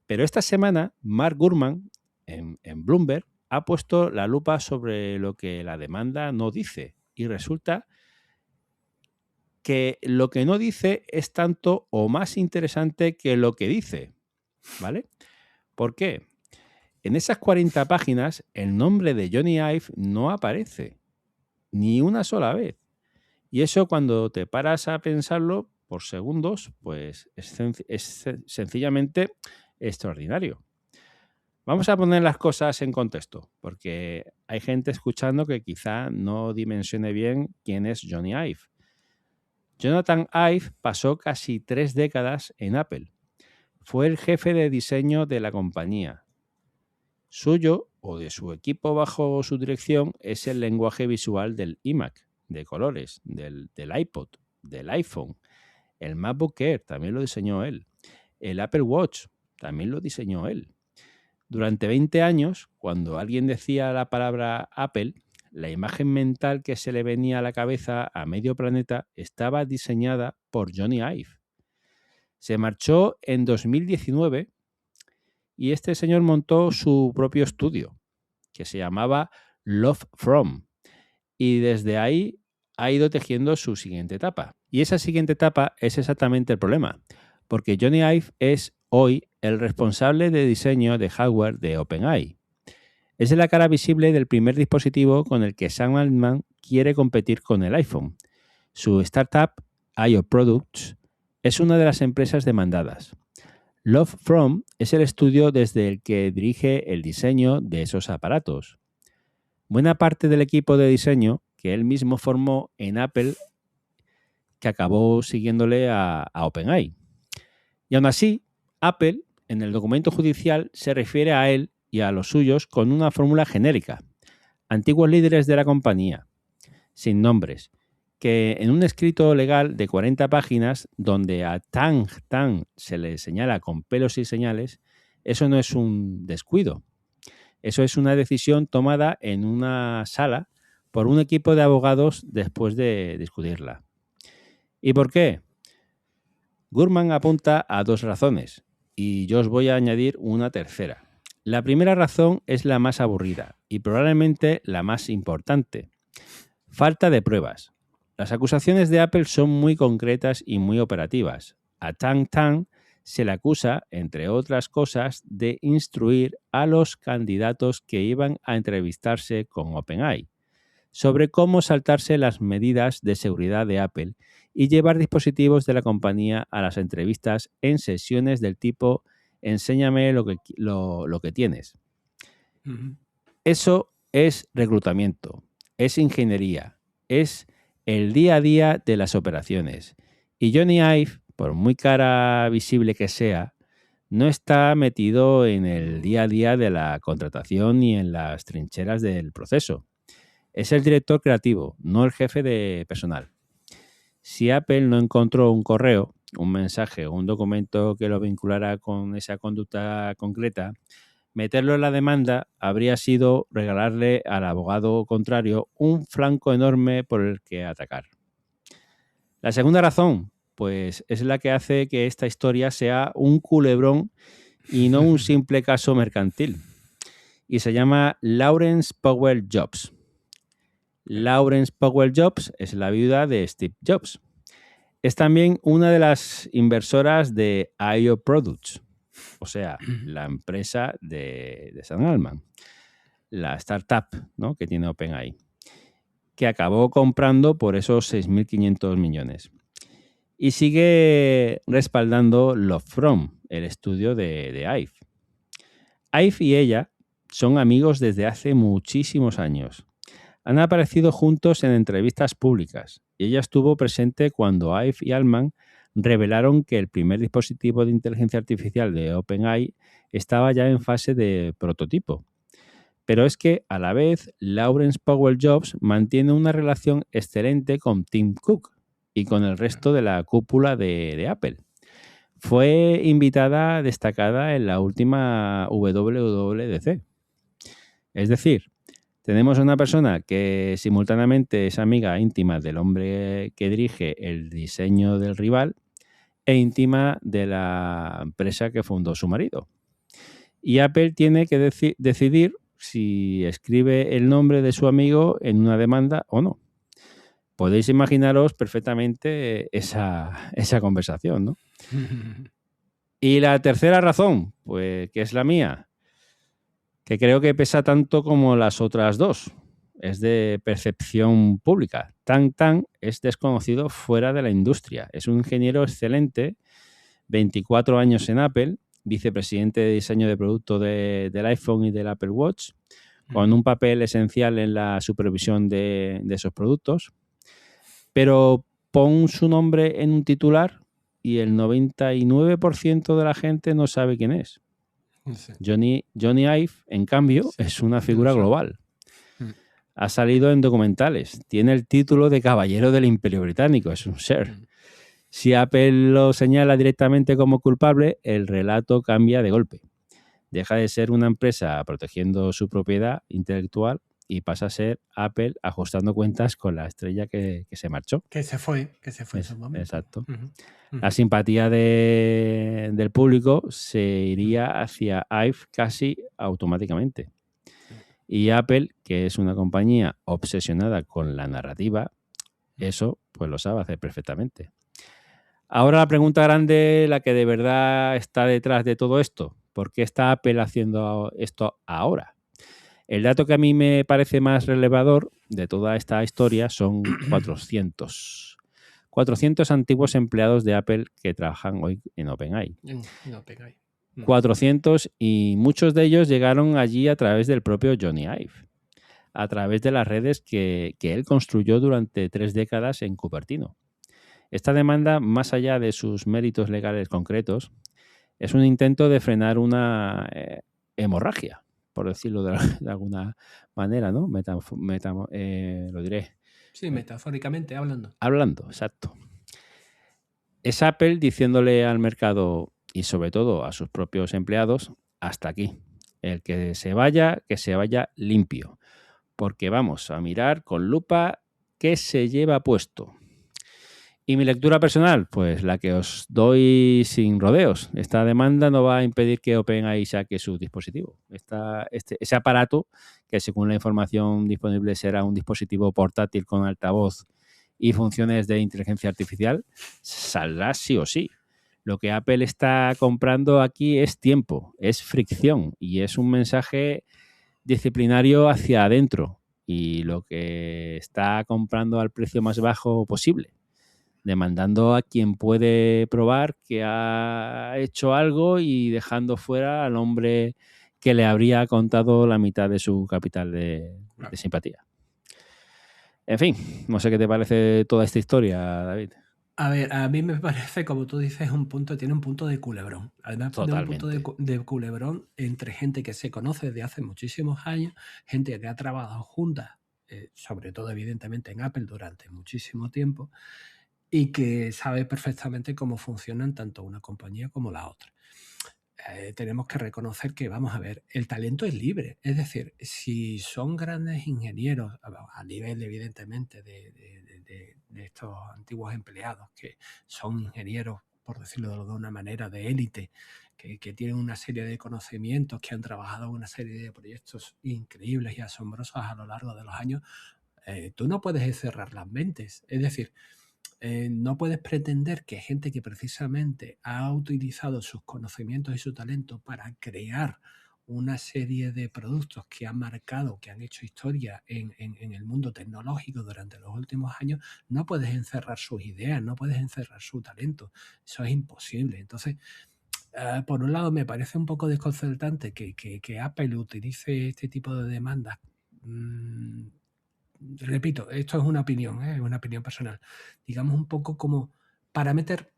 Pero esta semana, Mark Gurman, en Bloomberg, ha puesto la lupa sobre lo que la demanda no dice. Y resulta que lo que no dice es tanto o más interesante que lo que dice. ¿Vale? ¿Por qué? En esas 40 páginas, el nombre de Jony Ive no aparece ni una sola vez. Y eso, cuando te paras a pensarlo por segundos, pues es sencillamente extraordinario. Vamos a poner las cosas en contexto, porque hay gente escuchando que quizá no dimensione bien quién es Jony Ive. Jonathan Ive pasó casi 3 décadas en Apple. Fue el jefe de diseño de la compañía. Suyo o de su equipo bajo su dirección es el lenguaje visual del iMac, de colores, del iPod, del iPhone. El MacBook Air también lo diseñó él. El Apple Watch también lo diseñó él. Durante 20 años, cuando alguien decía la palabra Apple, la imagen mental que se le venía a la cabeza a medio planeta estaba diseñada por Jony Ive. Se marchó en 2019 y este señor montó su propio estudio, que se llamaba Love From, y desde ahí ha ido tejiendo su siguiente etapa. Y esa siguiente etapa es exactamente el problema, porque Jony Ive es hoy el responsable de diseño de hardware de OpenAI. Es la cara visible del primer dispositivo con el que Sam Altman quiere competir con el iPhone. Su startup, IO Products, es una de las empresas demandadas. Love From es el estudio desde el que dirige el diseño de esos aparatos. Buena parte del equipo de diseño que él mismo formó en Apple, que acabó siguiéndole a OpenAI. Y aún así, Apple, en el documento judicial, se refiere a él y a los suyos con una fórmula genérica. Antiguos líderes de la compañía, sin nombres, que en un escrito legal de 40 páginas, donde a Tang Tang se le señala con pelos y señales, eso no es un descuido. Eso es una decisión tomada en una sala por un equipo de abogados después de discutirla. ¿Y por qué? Gurman apunta a dos razones, y yo os voy a añadir una tercera. La primera razón es la más aburrida y probablemente la más importante. Falta de pruebas. Las acusaciones de Apple son muy concretas y muy operativas. A Tang Tang se le acusa, entre otras cosas, de instruir a los candidatos que iban a entrevistarse con OpenAI sobre cómo saltarse las medidas de seguridad de Apple y llevar dispositivos de la compañía a las entrevistas en sesiones del tipo enséñame lo que tienes. Uh-huh. Eso es reclutamiento, es ingeniería, es el día a día de las operaciones. Y Jony Ive, por muy cara visible que sea, no está metido en el día a día de la contratación ni en las trincheras del proceso. Es el director creativo, no el jefe de personal. Si Apple no encontró un correo, un mensaje o un documento que lo vinculara con esa conducta concreta, meterlo en la demanda habría sido regalarle al abogado contrario un flanco enorme por el que atacar. La segunda razón, pues es la que hace que esta historia sea un culebrón y no un simple caso mercantil. Y se llama Lawrence Powell Jobs. Lawrence Powell Jobs es la viuda de Steve Jobs. Es también una de las inversoras de IO Products, o sea, la empresa de Sam Altman, la startup, ¿no?, que tiene OpenAI, que acabó comprando por esos 6.500 millones. Y sigue respaldando Love From, el estudio de IVE. IVE y ella son amigos desde hace muchísimos años. Han aparecido juntos en entrevistas públicas y ella estuvo presente cuando IVE y Altman revelaron que el primer dispositivo de inteligencia artificial de OpenAI estaba ya en fase de prototipo. Pero es que, a la vez, Lawrence Powell Jobs mantiene una relación excelente con Tim Cook y con el resto de la cúpula de Apple. Fue invitada destacada en la última WWDC. Es decir, tenemos a una persona que simultáneamente es amiga íntima del hombre que dirige el diseño del rival e íntima de la empresa que fundó su marido. Y Apple tiene que decidir si escribe el nombre de su amigo en una demanda o no. Podéis imaginaros perfectamente esa conversación, ¿no? Y la tercera razón, pues, que es la mía, que creo que pesa tanto como las otras dos, es de percepción pública. Tan es desconocido fuera de la industria. Es un ingeniero excelente, 24 años en Apple, vicepresidente de diseño de producto del iPhone y del Apple Watch, con un papel esencial en la supervisión de esos productos. Pero pon su nombre en un titular y el 99% de la gente no sabe quién es. Sí. Johnny Ive, en cambio, sí, es una figura global. Ha salido en documentales. Tiene el título de Caballero del Imperio Británico. Es un ser. Si Apple lo señala directamente como culpable, el relato cambia de golpe. Deja de ser una empresa protegiendo su propiedad intelectual y pasa a ser Apple ajustando cuentas con la estrella que se marchó. Que se fue en su momento. Exacto. La simpatía del público se iría hacia IVE casi automáticamente. Y Apple, que es una compañía obsesionada con la narrativa, eso pues lo sabe hacer perfectamente. Ahora la pregunta grande, la que de verdad está detrás de todo esto. ¿Por qué está Apple haciendo esto ahora? El dato que a mí me parece más relevador de toda esta historia son 400 antiguos empleados de Apple que trabajan hoy en OpenAI. 400, y muchos de ellos llegaron allí a través del propio Johnny Ive, a través de las redes que él construyó durante 3 décadas en Cupertino. Esta demanda, más allá de sus méritos legales concretos, es un intento de frenar una hemorragia, por decirlo de alguna manera, ¿no? Lo diré. Sí, metafóricamente hablando. Hablando, exacto. Es Apple diciéndole al mercado y sobre todo a sus propios empleados, hasta aquí. El que se vaya limpio, porque vamos a mirar con lupa qué se lleva puesto. Y mi lectura personal, pues la que os doy sin rodeos. Esta demanda no va a impedir que OpenAI saque su dispositivo. Ese aparato, que según la información disponible será un dispositivo portátil con altavoz y funciones de inteligencia artificial, saldrá sí o sí. Lo que Apple está comprando aquí es tiempo, es fricción y es un mensaje disciplinario hacia adentro. Y lo que está comprando al precio más bajo posible, demandando a quien puede probar que ha hecho algo y dejando fuera al hombre que le habría contado la mitad de su capital de simpatía. En fin, no sé qué te parece toda esta historia, David. A ver, a mí me parece, como tú dices, tiene un punto de culebrón. Además, tiene un punto de culebrón entre gente que se conoce desde hace muchísimos años, gente que ha trabajado juntas, sobre todo evidentemente en Apple durante muchísimo tiempo, y que sabe perfectamente cómo funcionan tanto una compañía como la otra. Tenemos que reconocer que, vamos a ver, el talento es libre. Es decir, si son grandes ingenieros, a nivel evidentemente de estos antiguos empleados que son ingenieros, por decirlo de una manera, de élite, que tienen una serie de conocimientos, que han trabajado en una serie de proyectos increíbles y asombrosos a lo largo de los años, tú no puedes cerrar las mentes. Es decir, no puedes pretender que gente que precisamente ha utilizado sus conocimientos y su talento para crear una serie de productos que han marcado, que han hecho historia en el mundo tecnológico durante los últimos años, no puedes encerrar sus ideas, no puedes encerrar su talento. Eso es imposible. Entonces, por un lado, me parece un poco desconcertante que Apple utilice este tipo de demandas. Repito, esto es una opinión personal. Digamos un poco como para meter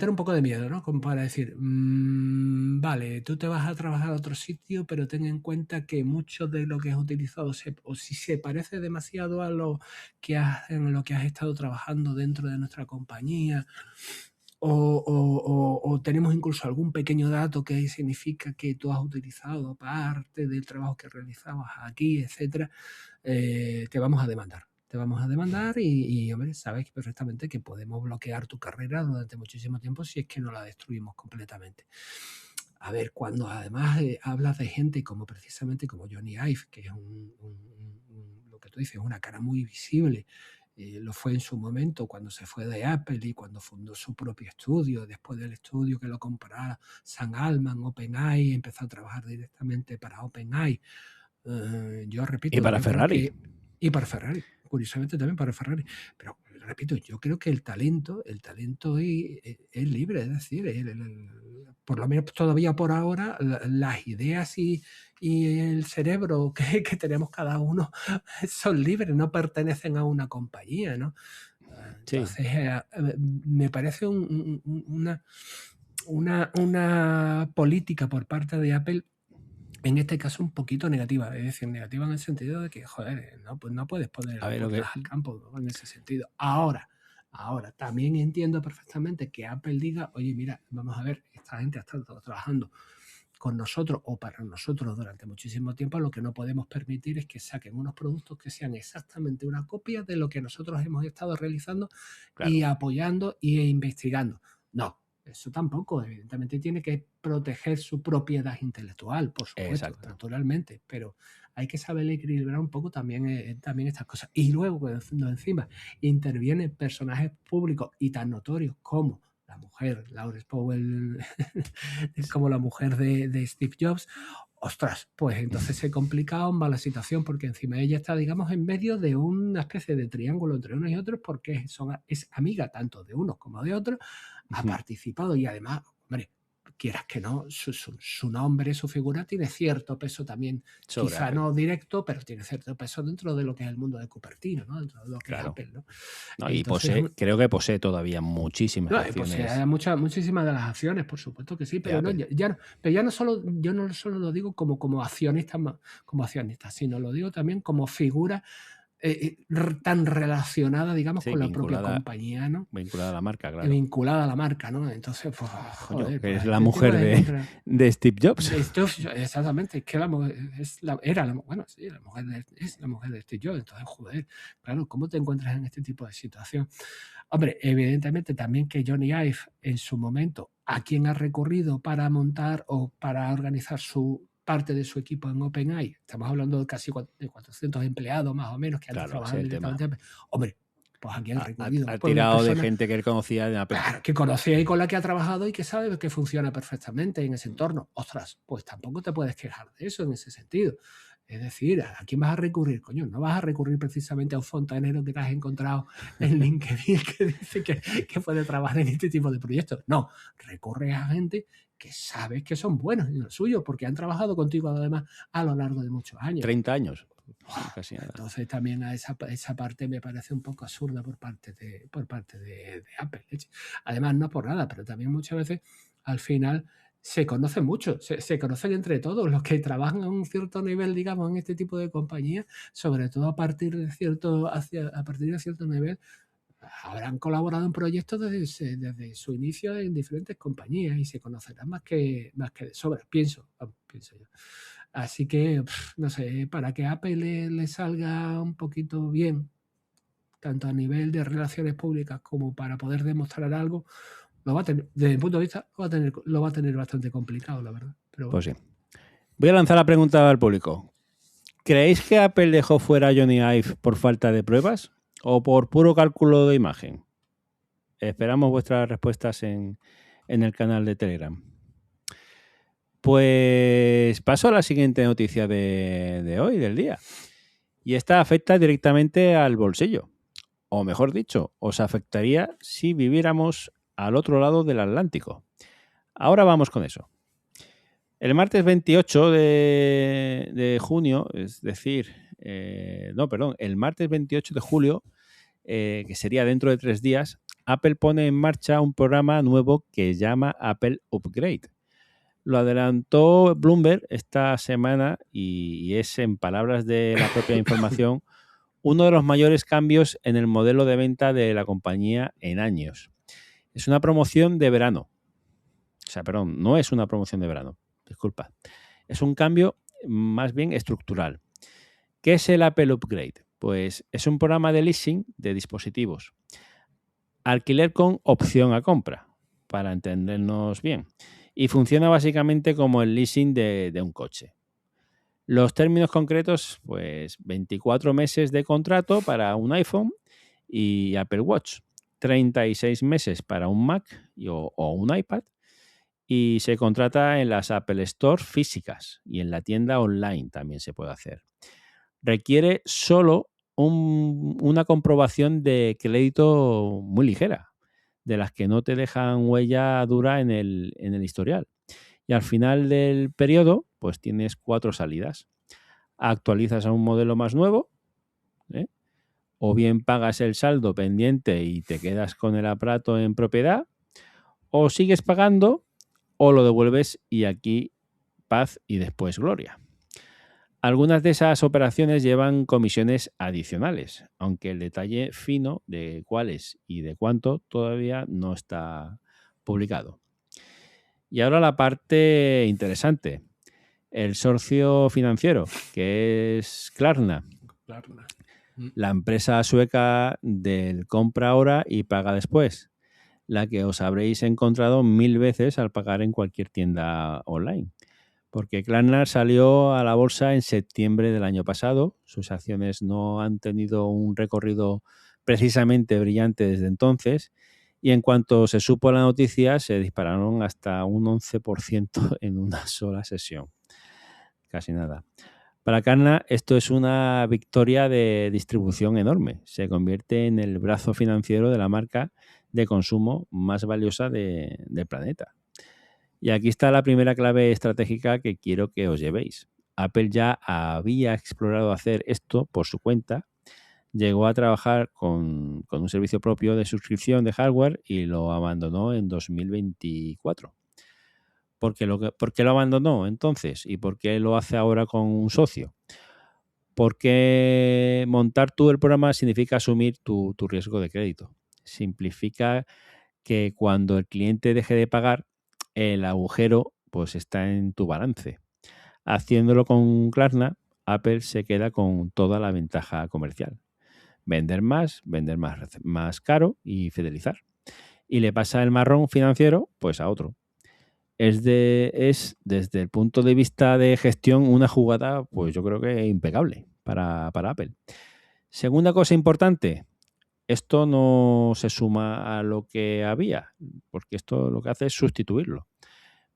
un poco de miedo, ¿no? Como para decir, vale, tú te vas a trabajar a otro sitio, pero ten en cuenta que mucho de lo que has utilizado, o si se parece demasiado a lo que en lo que has estado trabajando dentro de nuestra compañía, o tenemos incluso algún pequeño dato que significa que tú has utilizado parte del trabajo que realizabas aquí, etcétera, te vamos a demandar. Te vamos a demandar y, hombre, sabes perfectamente que podemos bloquear tu carrera durante muchísimo tiempo si es que no la destruimos completamente. A ver, cuando además hablas de gente como precisamente como Johnny Ive, que es lo que tú dices, una cara muy visible, lo fue en su momento cuando se fue de Apple y cuando fundó su propio estudio, después del estudio que lo comprara Sam Altman, OpenAI, empezó a trabajar directamente para OpenAI. Yo repito, Y para yo creo Ferrari. que... Y para Ferrari, curiosamente también para Ferrari. Pero repito, yo creo que el talento es libre, es decir, por lo menos todavía por ahora, las ideas y el cerebro que tenemos cada uno son libres, no pertenecen a una compañía, ¿no? Sí. Entonces, me parece una política por parte de Apple, en este caso un poquito negativa, es decir, negativa en el sentido de que, joder, no puedes poner A las ver, lo que, puertas al campo, ¿no? En ese sentido. Ahora, también entiendo perfectamente que Apple diga, oye, mira, vamos a ver, esta gente ha estado trabajando con nosotros o para nosotros durante muchísimo tiempo, lo que no podemos permitir es que saquen unos productos que sean exactamente una copia de lo que nosotros hemos estado realizando claro, y apoyando e investigando. No, eso tampoco, evidentemente tiene que proteger su propiedad intelectual, por supuesto, exacto. naturalmente, pero hay que saber equilibrar un poco también estas cosas. Y luego, cuando encima intervienen personajes públicos y tan notorios como la mujer, Laura Powell, como la mujer de Steve Jobs, ostras, pues entonces se complica aún más la situación, porque encima ella está, digamos, en medio de una especie de triángulo entre unos y otros, porque es amiga tanto de unos como de otros, ha participado y además, hombre, quieras que no, su nombre, su figura tiene cierto peso también, Sobre quizá Apple. no directo, pero tiene cierto peso dentro de lo que es el mundo de Cupertino, ¿no? Dentro de lo que Claro. es Apple, ¿no? No, y Entonces, creo que posee todavía muchísimas no, acciones. hay muchísimas de las acciones, por supuesto que sí, de pero no, Apple. pero ya no solo, yo no solo lo digo como accionista, como accionista, sino lo digo también como figura tan relacionada, digamos, Sí, con la propia vinculada, compañía, ¿no? vinculada a la marca, claro. Vinculada a la marca, ¿no? Entonces, pues, Coño, joder, que pues es ahí la te mujer puedes encontrar. de Steve Jobs. Exactamente, es que era la mujer es la mujer de Steve Jobs. Entonces, joder, claro, ¿cómo te encuentras en este tipo de situación? Hombre, evidentemente también que Johnny Ive en su momento, a quien ha recurrido para montar o para organizar su parte de su equipo en OpenAI, estamos hablando de casi de 400 empleados más o menos que antes Claro, ese trabajaban es el tema. directamente. Hombre, pues a quien ha recurrido. Ha Pues una tirado de persona, gente que él conocía de Apple. claro, que conocía y con la que ha trabajado y que sabe que funciona perfectamente en ese entorno. Ostras, pues tampoco te puedes quejar de eso en ese sentido. Es decir, ¿a quién vas a recurrir? Coño, no vas a recurrir precisamente a un fontanero que te has encontrado en LinkedIn que dice que puede trabajar en este tipo de proyectos. No, recurres a gente que sabes que son buenos en lo suyo porque han trabajado contigo además a lo largo de muchos años. 30 años. Casi nada. Entonces también a esa parte me parece un poco absurda por parte de Apple. Además, no por nada, pero también muchas veces al final se conocen mucho, se conocen entre todos los que trabajan a un cierto nivel, digamos, en este tipo de compañías, sobre todo a partir de cierto nivel. habrán colaborado en proyectos desde su inicio en diferentes compañías y se conocerán más que de sobra, pienso yo. Así que, no sé, para que Apple le salga un poquito bien, tanto a nivel de relaciones públicas como para poder demostrar algo, lo va a tener, desde mi punto de vista, lo va a tener bastante complicado, la verdad. Pero bueno. Pues sí. Voy a lanzar la pregunta al público. ¿Creéis que Apple dejó fuera a Johnny Ive por falta de pruebas o por puro cálculo de imagen? Esperamos vuestras respuestas en el canal de Telegram. Pues paso a la siguiente noticia de hoy, del día. Y esta afecta directamente al bolsillo. O mejor dicho, os afectaría si viviéramos al otro lado del Atlántico. Ahora vamos con eso. El martes 28 de junio, es decir, el martes 28 de julio, que sería dentro de 3 días, Apple pone en marcha un programa nuevo que llama Apple Upgrade. Lo adelantó Bloomberg esta semana y es, en palabras de la propia información, uno de los mayores cambios en el modelo de venta de la compañía en años. Es una promoción de verano. O sea, perdón, no es una promoción de verano. Disculpa. Es un cambio más bien estructural. ¿Qué es el Apple Upgrade? Pues es un programa de leasing de dispositivos. Alquiler con opción a compra, para entendernos bien. Y funciona básicamente como el leasing de un coche. Los términos concretos, pues 24 meses de contrato para un iPhone y Apple Watch, 36 meses para un Mac o un iPad, y se contrata en las Apple Store físicas y en la tienda online también se puede hacer. Requiere solo una comprobación de crédito muy ligera, de las que no te dejan huella dura en el historial. Y al final del periodo, pues tienes 4 salidas. Actualizas a un modelo más nuevo, o bien pagas el saldo pendiente y te quedas con el aparato en propiedad, o sigues pagando o lo devuelves y aquí paz y después gloria. Algunas de esas operaciones llevan comisiones adicionales, aunque el detalle fino de cuáles y de cuánto todavía no está publicado. Y ahora la parte interesante. El socio financiero, que es Klarna. La empresa sueca del compra ahora y paga después. La que os habréis encontrado 1000 veces al pagar en cualquier tienda online. Porque Klarna salió a la bolsa en septiembre del año pasado. Sus acciones no han tenido un recorrido precisamente brillante desde entonces. Y en cuanto se supo la noticia, se dispararon hasta un 11% en una sola sesión. Casi nada. Para Klarna esto es una victoria de distribución enorme. Se convierte en el brazo financiero de la marca de consumo más valiosa del planeta. Y aquí está la primera clave estratégica que quiero que os llevéis. Apple ya había explorado hacer esto por su cuenta, llegó a trabajar con un servicio propio de suscripción de hardware y lo abandonó en 2024. ¿Por qué lo abandonó entonces? ¿Y por qué lo hace ahora con un socio? Porque montar tú el programa significa asumir tu riesgo de crédito. Simplifica que cuando el cliente deje de pagar, el agujero pues está en tu balance. Haciéndolo con Klarna, Apple se queda con toda la ventaja comercial. Vender más caro y fidelizar. Y le pasa el marrón financiero pues a otro. Es desde el punto de vista de gestión una jugada, pues yo creo que impecable para Apple. Segunda cosa importante, esto no se suma a lo que había, porque esto lo que hace es sustituirlo.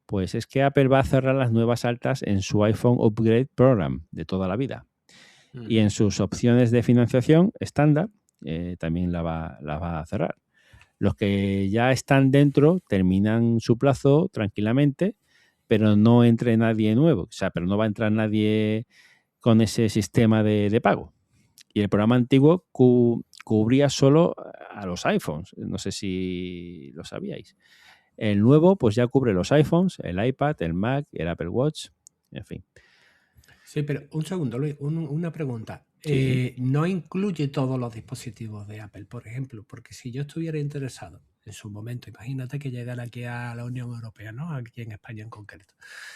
Pues es que Apple va a cerrar las nuevas altas en su iPhone Upgrade Program de toda la vida. Y en sus opciones de financiación estándar también la va a cerrar. Los que ya están dentro terminan su plazo tranquilamente, pero no entre nadie nuevo. O sea, pero no va a entrar nadie con ese sistema de pago. Y el programa antiguo cubría solo a los iPhones. No sé si lo sabíais. El nuevo pues ya cubre los iPhones, el iPad, el Mac, el Apple Watch, en fin. Sí, pero un segundo, Luis, una pregunta. no incluye todos los dispositivos de Apple, por ejemplo, porque si yo estuviera interesado en su momento, imagínate que llegara aquí a la Unión Europea, ¿no? Aquí en España en concreto.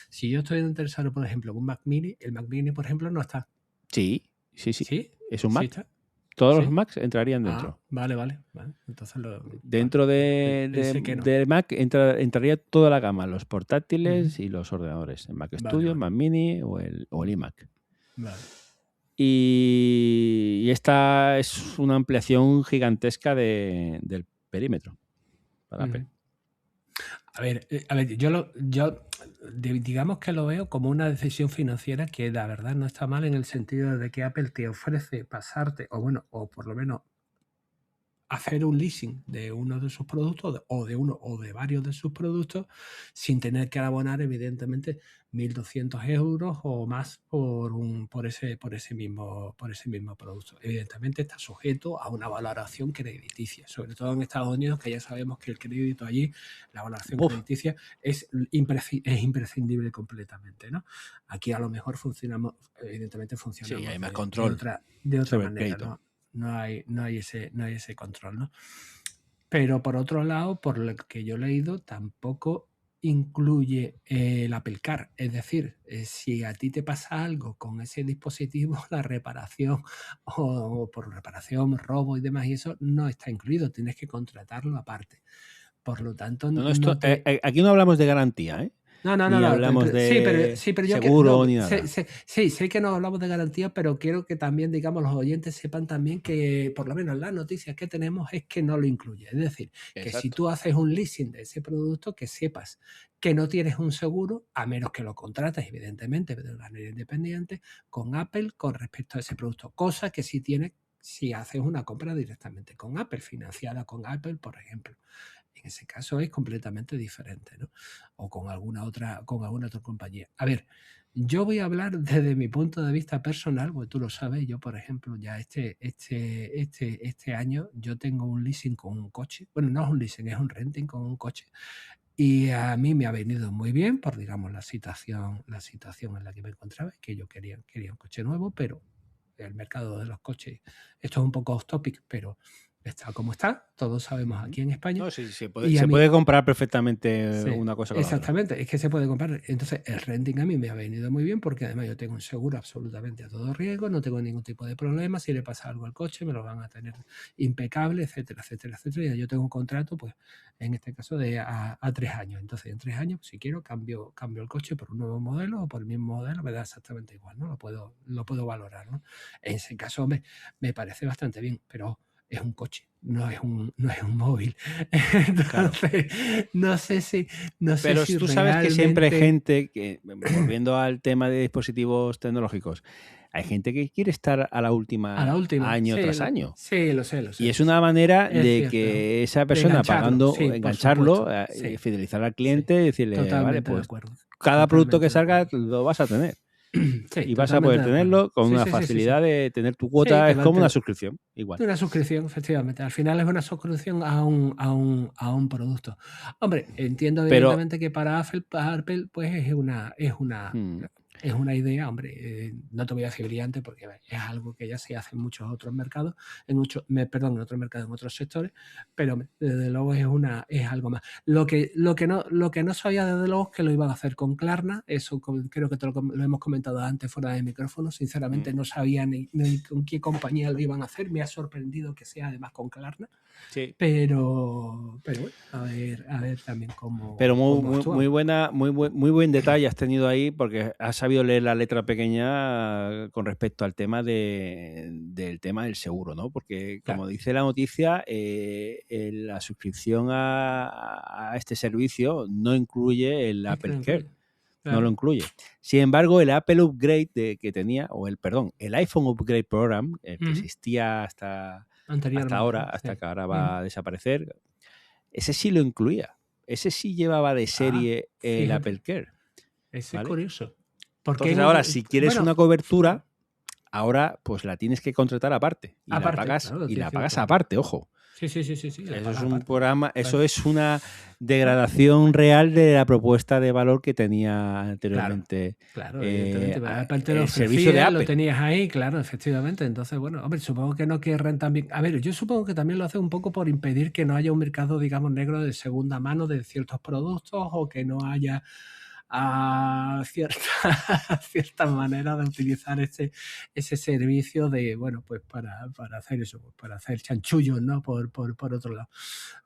Si yo estoy interesado, por ejemplo, en un Mac Mini, el Mac Mini, por ejemplo, no está. Sí. ¿Sí? Es un ¿Sí Mac. está? Todos ¿Sí? los Macs entrarían dentro. Vale. Entonces Dentro pensé que no. de Mac entraría toda la gama, los portátiles y los ordenadores. El Mac Studio, el Mac Mini o el iMac. Vale. Y esta es una ampliación gigantesca del perímetro para Apple. A ver, yo digamos que lo veo como una decisión financiera que la verdad no está mal, en el sentido de que Apple te ofrece pasarte, o por lo menos hacer un leasing de uno de sus productos o de uno o de varios de sus productos sin tener que abonar evidentemente 1.200 euros o más por ese mismo producto. Evidentemente está sujeto a una valoración crediticia, sobre todo en Estados Unidos, que ya sabemos que el crédito allí, la valoración crediticia es imprescindible completamente, ¿no? Aquí a lo mejor funcionamos sí, hay más control de otra manera, ¿no? No hay ese control, ¿no? Pero por otro lado, por lo que yo he leído, tampoco incluye el Apple Car. Es decir, si a ti te pasa algo con ese dispositivo, la reparación o por reparación, robo y demás, y eso no está incluido. Tienes que contratarlo aparte. Por lo tanto, aquí no hablamos de garantía, ¿eh? No. Hablamos de seguro ni nada. Sí, sé que no hablamos de garantía, pero quiero que también, digamos, los oyentes sepan también que, por lo menos las noticias que tenemos, es que no lo incluye. Es decir, que si tú haces un leasing de ese producto, que sepas que no tienes un seguro, a menos que lo contrates, evidentemente, de manera independiente, con Apple con respecto a ese producto. Cosa que sí tienes si haces una compra directamente con Apple, financiada con Apple, por ejemplo. En ese caso es completamente diferente, ¿no? O con alguna otra compañía. A ver, yo voy a hablar desde mi punto de vista personal, porque tú lo sabes, yo por ejemplo ya este año yo tengo un leasing con un coche. Bueno, no es un leasing, es un renting con un coche. Y a mí me ha venido muy bien por, digamos, la situación en la que me encontraba, que yo quería un coche nuevo, pero el mercado de los coches, esto es un poco off topic, pero está como está, todos sabemos aquí en España. No, sí, se puede comprar perfectamente una cosa con exactamente, la otra. Es que se puede comprar. Entonces, el renting a mí me ha venido muy bien porque además yo tengo un seguro absolutamente a todo riesgo, no tengo ningún tipo de problema. Si le pasa algo al coche, me lo van a tener impecable, etcétera. Y yo tengo un contrato, pues, en este caso, a 3 años. Entonces, en 3 años, si quiero, cambio el coche por un nuevo modelo o por el mismo modelo, me da exactamente igual, ¿no? Lo puedo valorar, ¿no? En ese caso, me parece bastante bien, pero es un coche, no es un móvil. Entonces, claro. no sé si Pero tú sabes que siempre hay gente que, volviendo al tema de dispositivos tecnológicos, hay gente que quiere estar a la última año tras año. Sí, lo sé. Y es una manera de que esa persona pagando, engancharlo, fidelizar al cliente y decirle, vale, pues cada producto que salga lo vas a tener. Y vas a poder tenerlo con una facilidad de tener tu cuota, es como una suscripción, igual. Una suscripción, efectivamente. Al final es una suscripción a un producto. Hombre, entiendo evidentemente que para Apple pues es una idea, hombre, no te voy a decir brillante porque es algo que ya se hace en muchos otros mercados, en otros sectores, pero desde luego es algo más. Lo que no sabía desde luego es que lo iban a hacer con Klarna, eso creo que lo hemos comentado antes fuera de micrófono, sinceramente no sabía ni con qué compañía lo iban a hacer, me ha sorprendido que sea además con Klarna. Sí. Pero bueno, a ver también cómo. Pero muy buen detalle has tenido ahí, porque has sabido leer la letra pequeña con respecto al tema del tema del seguro, ¿no? Porque como dice la noticia, la suscripción a este servicio no incluye el Apple Care. Claro. No lo incluye. Sin embargo, el Apple Upgrade que tenía, el iPhone Upgrade Program, el que existía hasta ahora, hasta que ahora va a desaparecer, ese sí lo incluía. Ese sí llevaba de serie el Apple Care. Ese es curioso. Entonces ahora, si quieres una cobertura, ahora pues la tienes que contratar aparte y Aparte, la pagas, claro, y la tienes que pagas contratar. aparte, ojo. Sí, la Eso es pagas un aparte. programa, Claro. eso es una degradación real de la propuesta de valor que tenía anteriormente Claro, evidentemente. Aparte lo el servicio de ofrecías, lo Apple. tenías ahí, claro, efectivamente. Entonces, bueno, hombre, supongo que no querrán también. A ver, yo supongo que también lo hace un poco por impedir que no haya un mercado, digamos, negro de segunda mano de ciertos productos o que no haya cierta manera de utilizar ese servicio de, bueno, pues para hacer eso, pues para hacer chanchullos, ¿no? Por otro lado.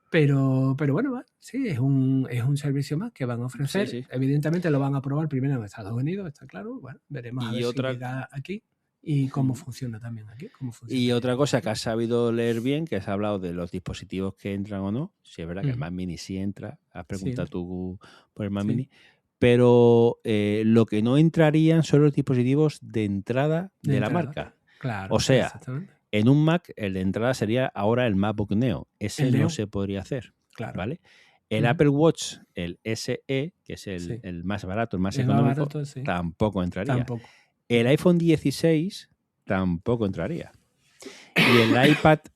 Pero bueno, sí, es un servicio más que van a ofrecer. Sí. Evidentemente lo van a probar primero en Estados Unidos, está claro. Bueno, veremos a Y ver otra- si llega aquí y cómo funciona también aquí. Y otra cosa que has sabido leer bien, que has hablado de los dispositivos que entran o no. Si es verdad que el Mac Mini sí entra, has preguntado tú por el Mac Mini, pero lo que no entrarían son los dispositivos de entrada de la marca. Claro, o sea, exactamente. en un Mac el de entrada sería ahora el MacBook Neo. Ese no se podría hacer. Claro. ¿Vale? El Apple Watch, el SE, que es el más barato, el más económico, tampoco entraría. El iPhone 16 tampoco entraría. Y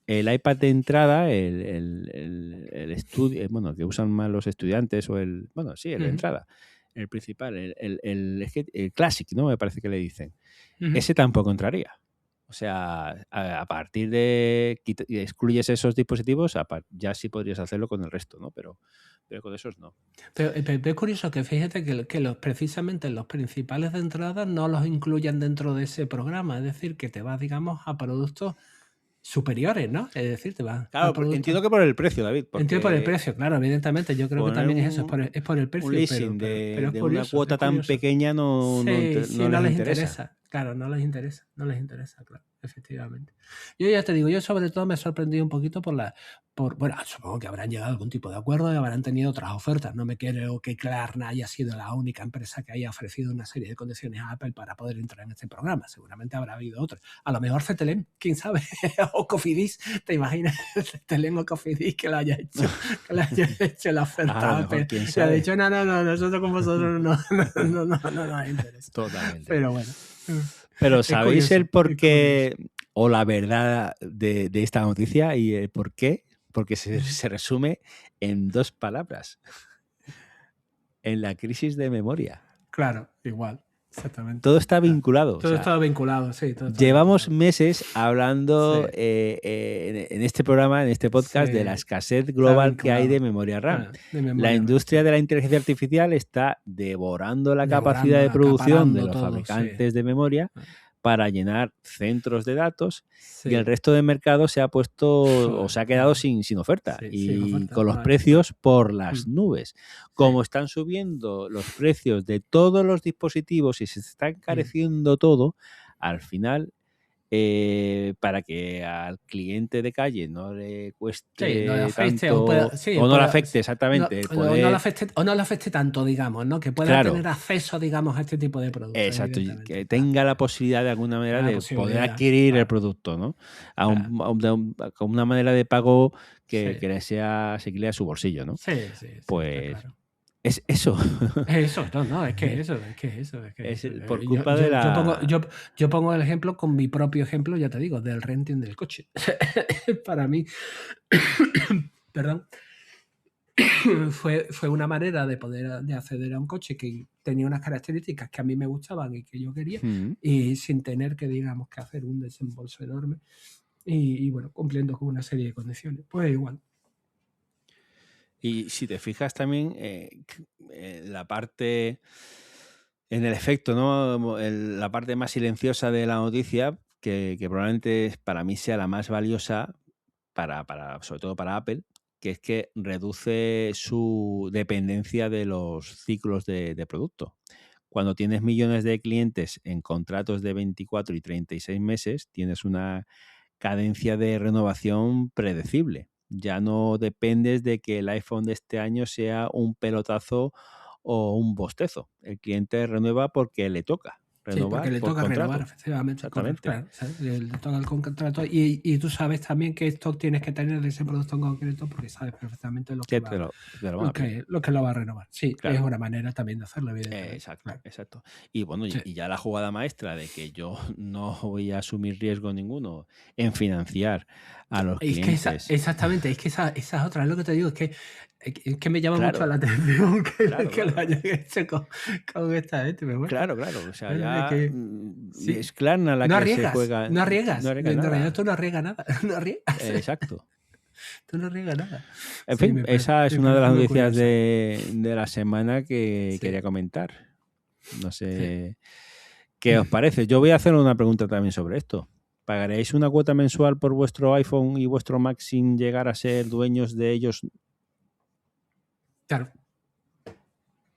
el iPad de entrada, el estudio, bueno, que usan más los estudiantes, o el de entrada, el principal, el Classic, ¿no? Me parece que le dicen. Ese tampoco entraría. O sea, a partir de excluyes esos dispositivos, ya sí podrías hacerlo con el resto, ¿no? Pero con esos no. Pero es curioso que fíjate que precisamente los principales de entrada no los incluyan dentro de ese programa. Es decir, que te vas, digamos, a productos superiores, ¿no? Es decir, te vas a productos... Entiendo que por el precio, David. Entiendo por el precio, claro, evidentemente. Yo creo que también es eso, es por el precio. Un leasing pero es de curioso, una cuota tan pequeña no les interesa. Claro, no les interesa, claro, efectivamente. Yo ya te digo, yo sobre todo me he sorprendido un poquito bueno, supongo que habrán llegado a algún tipo de acuerdo y habrán tenido otras ofertas. No me creo que Klarna haya sido la única empresa que haya ofrecido una serie de condiciones a Apple para poder entrar en este programa. Seguramente habrá habido otros. A lo mejor Cetelem, quién sabe, o Cofidis, ¿te imaginas? Cetelem o Cofidis que le haya hecho la oferta a Apple. Y ha dicho, no, nosotros con vosotros no nos interesa. Totalmente. Pero bueno. Pero ¿sabéis curioso, el porqué o la verdad de esta noticia y el por qué? Porque se resume en 2 palabras. En la crisis de memoria. Claro, igual. Exactamente. Todo está vinculado. Todo está vinculado, sí. Llevamos meses hablando en este programa, en este podcast, de la escasez global que hay de memoria RAM. La industria de la inteligencia artificial está devorando la capacidad de producción de los fabricantes de memoria para llenar centros de datos, y el resto del mercado se ha puesto o se ha quedado sin oferta, con los precios por las nubes. Como están subiendo los precios de todos los dispositivos y se está encareciendo todo, al final, para que al cliente de calle no le cueste tanto, o no le afecte exactamente, o no le afecte tanto, digamos, ¿no? Que pueda tener acceso, digamos, a este tipo de productos. Exacto, y que tenga la posibilidad de alguna manera de poder adquirir el producto, ¿no? Con una manera de pago que le sea asequible a su bolsillo, ¿no? Pues es eso. Eso, es que eso. Por culpa de la... Yo pongo el ejemplo con mi propio ejemplo, ya te digo, del renting del coche. Para mí, perdón, fue una manera de acceder a un coche que tenía unas características que a mí me gustaban y que yo quería, y sin tener que, digamos, que hacer un desembolso enorme y bueno, cumpliendo con una serie de condiciones. Pues igual. Y si te fijas también, la parte, en el efecto, ¿no? La parte más silenciosa de la noticia, que probablemente para mí sea la más valiosa, sobre todo para Apple, que es que reduce su dependencia de los ciclos de producto. Cuando tienes millones de clientes en contratos de 24 y 36 meses, tienes una cadencia de renovación predecible. Ya no dependes de que el iPhone de este año sea un pelotazo o un bostezo. El cliente renueva porque le toca. renovar porque le por toca contrato. renovar, efectivamente. Exactamente. Claro, ¿sabes? Le toca el contrato y tú sabes también qué stock tienes que tener de ese producto en concreto porque sabes perfectamente lo que Que te lo van a lo pedir. que lo va a renovar. Sí, es Claro. una manera también de hacerlo, evidentemente. Exacto, Claro. exacto. Y bueno, Sí. y ya la jugada maestra de que yo no voy a asumir riesgo ninguno en financiar a los Es que clientes. exactamente, es que esa es otra, es lo que te digo, es que me llama mucho la Claro, atención que lo claro. hayan hecho con esta gente, pero bueno. Claro. O sea, Es ya que sí. es Klarna la No que se arriesgas, juega. no No arriesgas. arriesga En realidad nada. tú no arriesgas nada. No arriesgas. Exacto. Tú no arriesgas nada. En Sí, fin, esa es me una de parece las muy noticias curioso. de la semana que Sí. quería comentar. No Sí. sé qué os parece. Yo voy a hacer una pregunta también sobre esto. ¿Pagaréis una cuota mensual por vuestro iPhone y vuestro Mac sin llegar a ser dueños de ellos? Claro.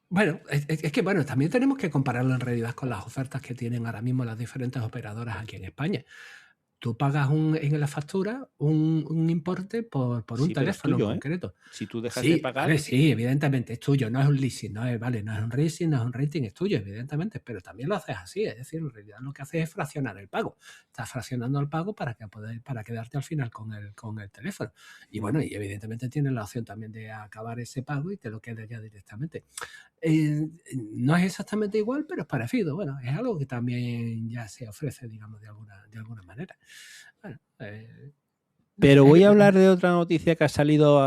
Bueno, es que bueno, también tenemos que compararlo en realidad con las ofertas que tienen ahora mismo las diferentes operadoras aquí en España. Tú pagas en la factura un importe por un Sí, pero es teléfono en tuyo, ¿eh? concreto. Si tú dejas de Sí, pagar, vale, sí, evidentemente es tuyo, no es un leasing, no es un leasing, no es un renting, es tuyo, evidentemente, pero también lo haces así, es decir, en realidad lo que haces es fraccionar el pago. Estás fraccionando el pago para quedarte al final con el teléfono. Y bueno, y evidentemente tienes la opción también de acabar ese pago y te lo quedes ya directamente. No es exactamente igual, pero es parecido. Bueno, es algo que también ya se ofrece, digamos, de alguna manera. Bueno, pero voy a hablar de otra noticia que ha salido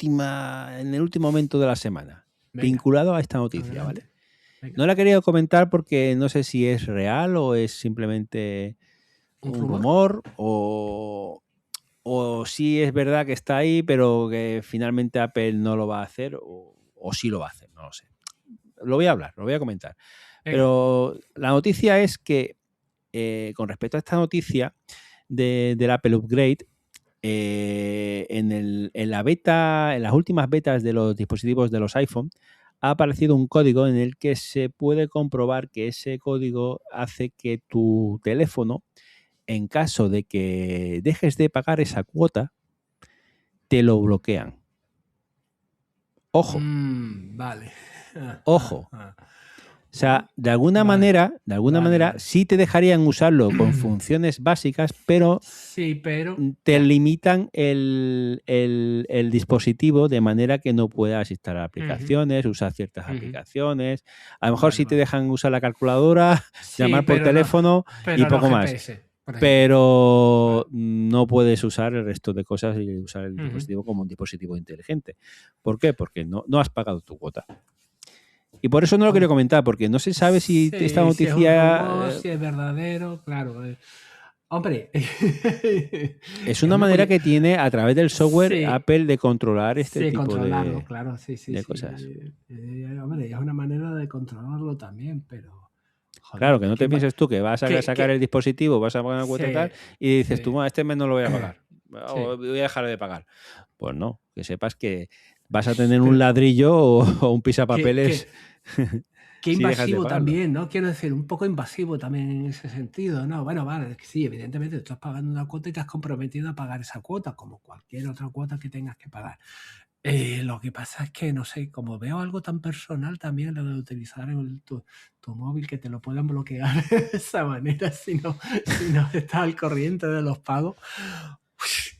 en el último momento de la semana, vinculado a esta noticia, ¿vale? Venga. No la he querido comentar porque no sé si es real o es simplemente un rumor o si es verdad que está ahí, pero que finalmente Apple no lo va a hacer o sí lo va a hacer, no lo sé. Lo voy a hablar, lo voy a comentar. Venga. Pero la noticia es que con respecto a esta noticia del Apple Upgrade, en la beta, en las últimas betas de los dispositivos de los iPhone, ha aparecido un código en el que se puede comprobar que ese código hace que tu teléfono, en caso de que dejes de pagar esa cuota, te lo bloquean. Ojo. Vale. Ojo. O sea, de alguna manera, sí te dejarían usarlo con funciones básicas, pero, sí, pero te limitan el dispositivo de manera que no puedas instalar aplicaciones, usar ciertas aplicaciones. A lo mejor sí te dejan usar la calculadora, llamar por teléfono y poco más. Pero no puedes usar el resto de cosas y usar el dispositivo como un dispositivo inteligente. ¿Por qué? Porque no has pagado tu cuota. Y por eso no lo quiero comentar, porque no se sabe si esta noticia... Si es un rumor, si es verdadero, claro. Hombre. Es una manera que tiene a través del software Apple de controlar este tipo controlarlo, de, claro, de cosas. Hombre, es una manera de controlarlo también, pero... Joder, claro, que no te pienses tú que vas a sacar el dispositivo, vas a pagar una cuota y tal, y dices tú, este mes no lo voy a pagar, o voy a dejar de pagar. Pues no, que sepas que vas a tener un ladrillo o un pisapapeles. Qué invasivo también, ¿no? Quiero decir, un poco invasivo también en ese sentido, ¿no? Bueno, vale, es que sí, evidentemente estás pagando una cuota y te has comprometido a pagar esa cuota, como cualquier otra cuota que tengas que pagar. Lo que pasa es que, no sé, como veo algo tan personal también, lo de utilizar tu móvil, que te lo puedan bloquear de esa manera si no estás al corriente de los pagos.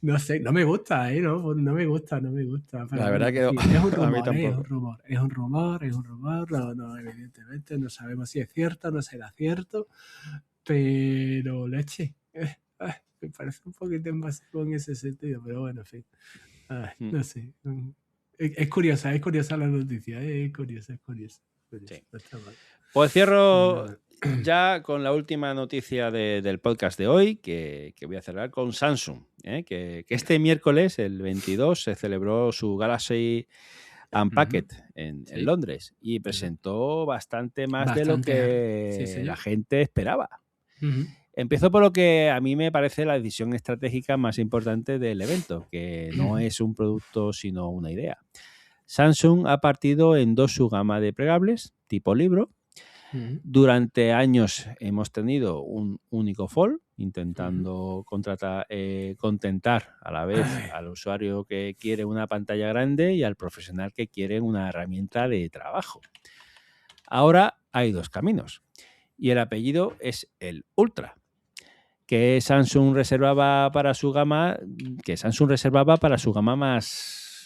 No sé, no me gusta, no me gusta. Pero la verdad que sí, es un rumor, no, evidentemente no sabemos si es cierto, no será cierto, pero leche, me parece un poquito invasivo en ese sentido, pero bueno, en fin, no sé, es curiosa la noticia, es curiosa. Sí. No está mal. Pues cierro ya con la última noticia del podcast de hoy, que voy a cerrar con Samsung, que este miércoles, el 22, se celebró su Galaxy Unpacked en Londres y presentó bastante más de lo que la gente esperaba. Empezó por lo que a mí me parece la decisión estratégica más importante del evento, que no es un producto sino una idea. Samsung ha partido en dos su gama de plegables tipo libro. Durante años hemos tenido un único Fold, intentando contentar a la vez al usuario que quiere una pantalla grande y al profesional que quiere una herramienta de trabajo. Ahora hay dos caminos. Y el apellido es el Ultra, que Samsung reservaba para su gama,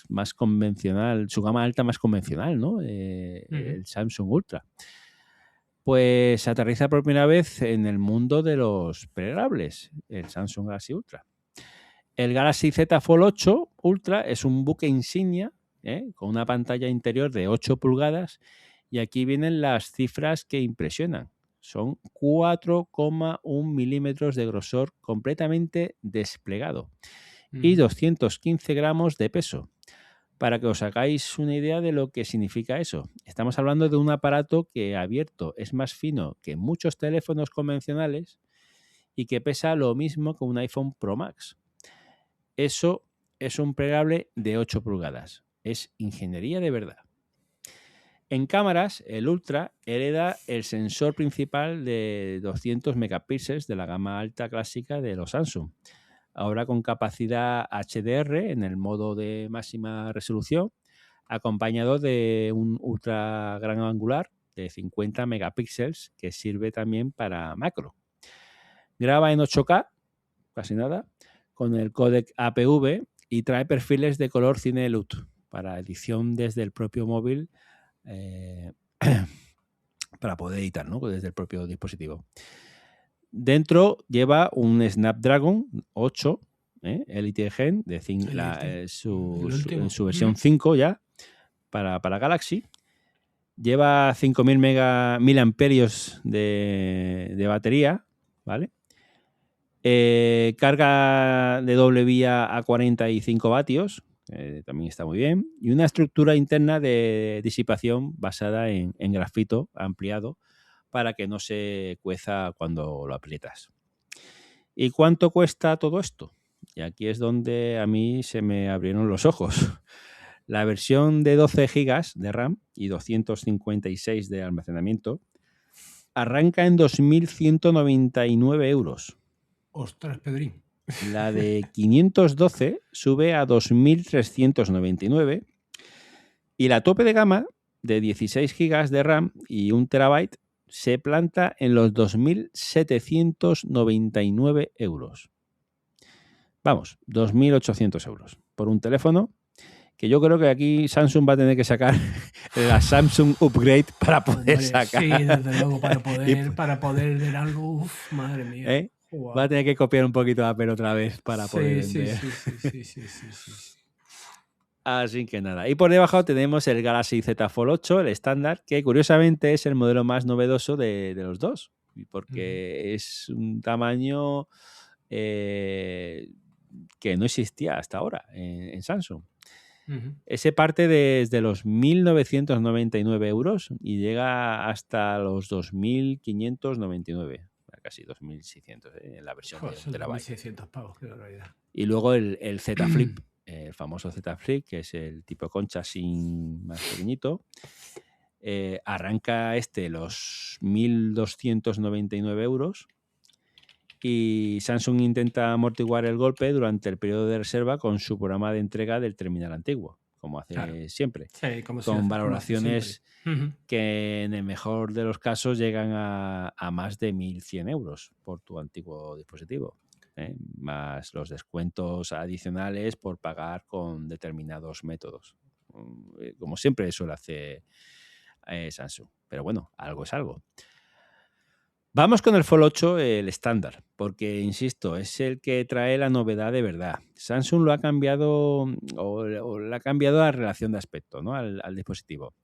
más convencional, su gama alta más convencional, ¿no? El Samsung Ultra. Pues aterriza por primera vez en el mundo de los plegables, el Samsung Galaxy Ultra. El Galaxy Z Fold 8 Ultra es un buque insignia, con una pantalla interior de 8 pulgadas, y aquí vienen las cifras que impresionan. Son 4,1 milímetros de grosor completamente desplegado y 215 gramos de peso. Para que os hagáis una idea de lo que significa eso, estamos hablando de un aparato que abierto es más fino que muchos teléfonos convencionales y que pesa lo mismo que un iPhone Pro Max. Eso es un plegable de 8 pulgadas. Es ingeniería de verdad. En cámaras, el Ultra hereda el sensor principal de 200 megapíxeles de la gama alta clásica de los Samsung. Ahora con capacidad HDR en el modo de máxima resolución, acompañado de un ultra gran angular de 50 megapíxeles que sirve también para macro. Graba en 8K, casi nada, con el códec APV y trae perfiles de color Cine LUT para edición desde el propio móvil, para poder editar, ¿no? Desde el propio dispositivo. Dentro lleva un Snapdragon 8 Elite Gen en su versión 5 ya para Galaxy. Lleva 5.000 miliamperios de batería, ¿vale? Carga de doble vía a 45 vatios, también está muy bien, y una estructura interna de disipación basada en grafito ampliado para que no se cueza cuando lo aprietas. ¿Y cuánto cuesta todo esto? Y aquí es donde a mí se me abrieron los ojos. La versión de 12 GB de RAM y 256 de almacenamiento arranca en 2.199 euros. ¡Ostras, Pedrín! La de 512 sube a 2.399 y la tope de gama de 16 GB de RAM y 1 TB se planta en los 2.799 euros. Vamos, 2.800 euros por un teléfono que yo creo que aquí Samsung va a tener que sacar la Samsung Upgrade para poder sacar. Sí, desde luego, para poder ver algo, madre mía. Wow. Va a tener que copiar un poquito de Apple otra vez para poder vender. Sí. Así que nada. Y por debajo tenemos el Galaxy Z Fold 8, el estándar, que curiosamente es el modelo más novedoso de los dos, porque es un tamaño que no existía hasta ahora en Samsung. Ese parte desde los 1.999 euros y llega hasta los 2.599, casi 2.600 en la versión de terabyte. 2.600 pavos, qué barbaridad. Y luego el Z Flip, el famoso Z Flip, que es el tipo concha sin más pequeñito, arranca los 1.299 euros. Y Samsung intenta amortiguar el golpe durante el periodo de reserva con su programa de entrega del terminal antiguo, como hace siempre, con valoraciones que en el mejor de los casos llegan a más de 1.100 euros por tu antiguo dispositivo, más los descuentos adicionales por pagar con determinados métodos, como siempre suele hacer Samsung. Pero bueno, algo es algo. Vamos con el Fold 8, el estándar, porque, insisto, es el que trae la novedad de verdad. Samsung lo ha cambiado o le ha cambiado la relación de aspecto, ¿no? al dispositivo.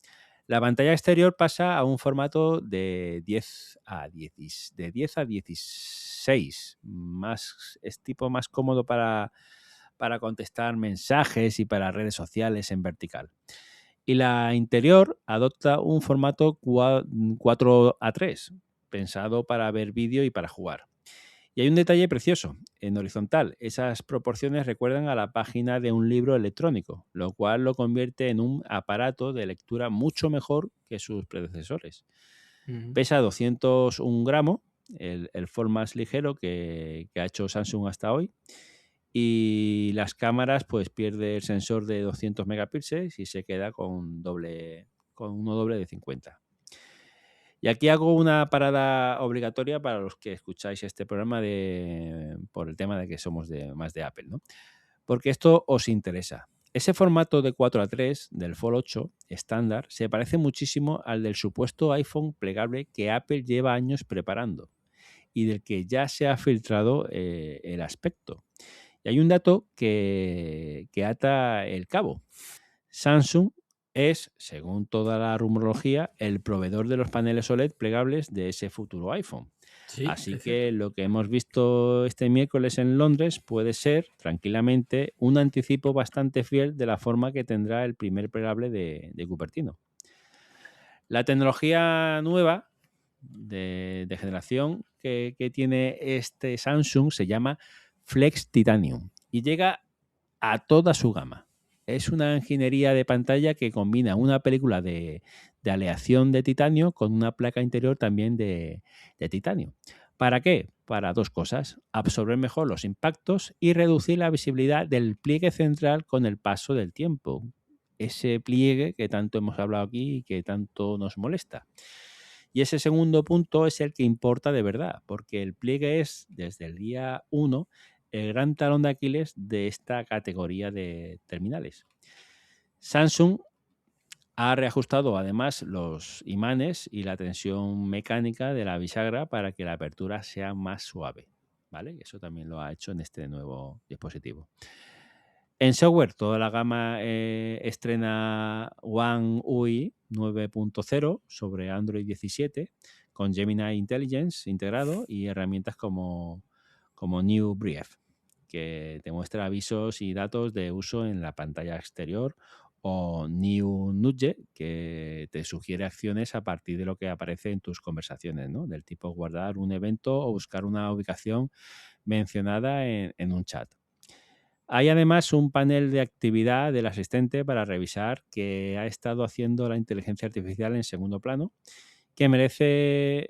La pantalla exterior pasa a un formato de 10 a 16. Es tipo más cómodo para contestar mensajes y para redes sociales en vertical. Y la interior adopta un formato 4 a 3, pensado para ver vídeo y para jugar. Y hay un detalle precioso. En horizontal, esas proporciones recuerdan a la página de un libro electrónico, lo cual lo convierte en un aparato de lectura mucho mejor que sus predecesores. Pesa 201 gramos, el Fold más ligero que ha hecho Samsung hasta hoy. Y las cámaras, pues pierde el sensor de 200 megapíxeles y se queda con uno doble de 50. Y aquí hago una parada obligatoria para los que escucháis este programa por el tema de que somos más de Apple, ¿no? Porque esto os interesa. Ese formato de 4:3 del Fold 8 estándar se parece muchísimo al del supuesto iPhone plegable que Apple lleva años preparando y del que ya se ha filtrado el aspecto. Y hay un dato que ata el cabo. Samsung es, según toda la rumorología, el proveedor de los paneles OLED plegables de ese futuro iPhone. Sí, Así es que cierto. lo que hemos visto este miércoles en Londres puede ser, tranquilamente, un anticipo bastante fiel de la forma que tendrá el primer plegable de Cupertino. La tecnología nueva de generación que tiene este Samsung se llama Flex Titanium y llega a toda su gama. Es una ingeniería de pantalla que combina una película de aleación de titanio con una placa interior también de titanio. ¿Para qué? Para dos cosas: absorber mejor los impactos y reducir la visibilidad del pliegue central con el paso del tiempo. Ese pliegue que tanto hemos hablado aquí y que tanto nos molesta. Y ese segundo punto es el que importa de verdad, porque el pliegue es, desde el día 1, el gran talón de Aquiles de esta categoría de terminales. Samsung ha reajustado además los imanes y la tensión mecánica de la bisagra para que la apertura sea más suave, ¿vale? Eso también lo ha hecho en este nuevo dispositivo. En software, toda la gama estrena One UI 9.0 sobre Android 17 con Gemini Intelligence integrado y herramientas como New Brief, que te muestra avisos y datos de uso en la pantalla exterior, o New Nudge, que te sugiere acciones a partir de lo que aparece en tus conversaciones, ¿no? Del tipo guardar un evento o buscar una ubicación mencionada en un chat. Hay además un panel de actividad del asistente para revisar qué ha estado haciendo la inteligencia artificial en segundo plano, que merece